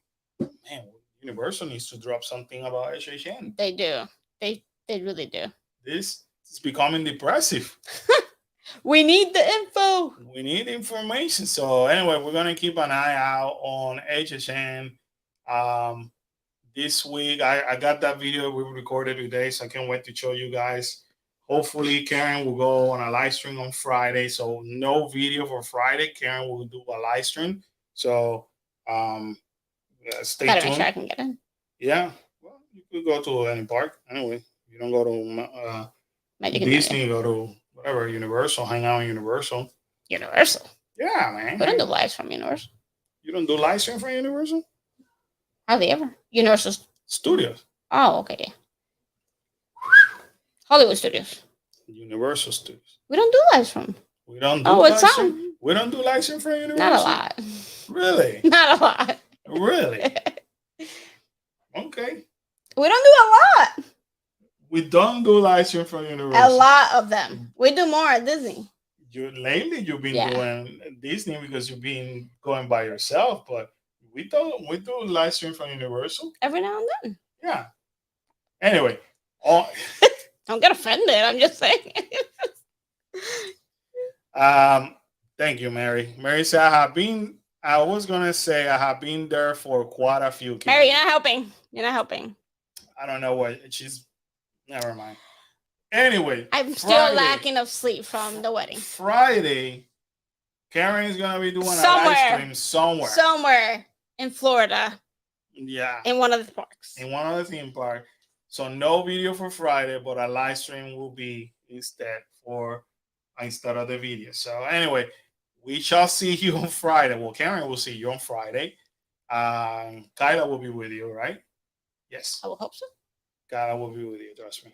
Universal needs to drop something about HHN. They do. They really do. This is becoming depressive. We need the info. We need information. So anyway, we're gonna keep an eye out on HHN. This week, I got that video we recorded today, so I can't wait to show you guys. Hopefully, Karen will go on a live stream on Friday. So no video for Friday. Karen will do a live stream. So stay Gotta tuned. make sure I can get in. Yeah. Well, you could go to any park. Anyway, you don't go to Magic Disney, go to whatever, Universal, hang out in Universal. Universal. Yeah, man. We don't do lives from Universal. You don't do live stream for Universal Hardly ever. Universal. Studios? Oh, okay, yeah. Hollywood Studios. Universal Studios. We don't do lives from. We don't do Oh, live it's stream? some. We don't do live stream for Universal? Not a lot. Really? Not a lot. Really? Okay. We don't do a lot. We don't do live stream for A Universal. lot of them. We do more at Disney. Lately you've been Yeah. doing Disney because you've been going by yourself, but we do live stream from Universal. Every now and then. Yeah. Anyway, Don't get offended. I'm just saying. thank you, Mary. Mary said I was gonna say I have been there for quite a few kids. Mary, you're not helping. You're not helping. I don't know what she's. Never mind. Anyway, I'm still Friday. lacking of sleep from the wedding. Friday, Karen is gonna be doing a Somewhere. live stream somewhere. Somewhere in Florida, Yeah, in one of the parks. in one of the theme parks. So no video for Friday, but a live stream will be instead of the video. So anyway, we shall see you on Friday. Well, Karen will see you on Friday. Kyla will be with you, right? Yes. I will hope so. God, I will be with you. Trust me.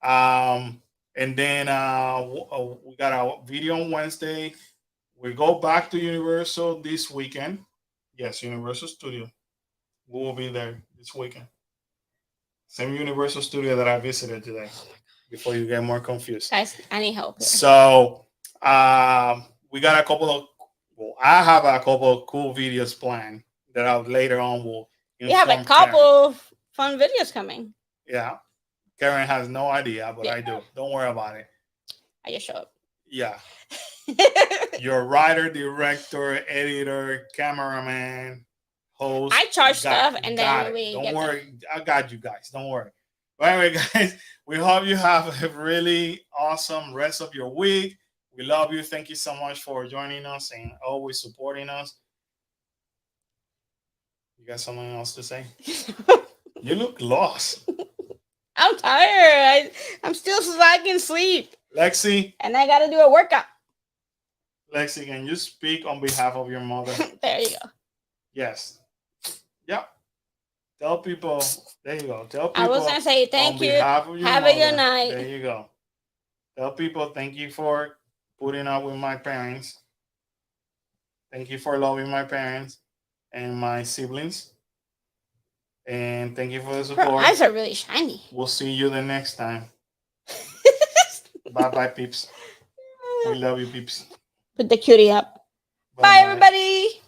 And then we got our video on Wednesday. We go back to Universal this weekend. Yes, Universal Studio. We will be there this weekend. Same Universal Studio that I visited today. Before you get more confused. Guys, I need help here. So we got a couple of. Well, I have a couple of cool videos planned that I later on will. We have a inform couple Karen. of fun videos coming. Yeah. Karen has no idea, but Yeah. I do. Don't worry about it. I just show up. Yeah. You're writer, director, editor, cameraman, host. I charge Got- stuff and got then it. we Don't get worry. I got you guys. Don't worry. But anyway, guys, we hope you have a really awesome rest of your week. We love you. Thank you so much for joining us and always supporting us. You got something else to say? You look lost. I'm tired. I'm still lacking sleep. Lexi, And I got to do a workout. Lexi, can you speak on behalf of your mother? There you go. Yes. Yep. Tell people. There you go. Tell people. I was gonna say thank on you. behalf of your Have mother, a good night. There you go. Tell people thank you for putting up with my parents. Thank you for loving my parents and my siblings. And thank you for the Her support. eyes are really shiny. We'll see you the next time. Bye bye, peeps. We love you, peeps. Put the cutie up. Bye, Bye-bye. everybody.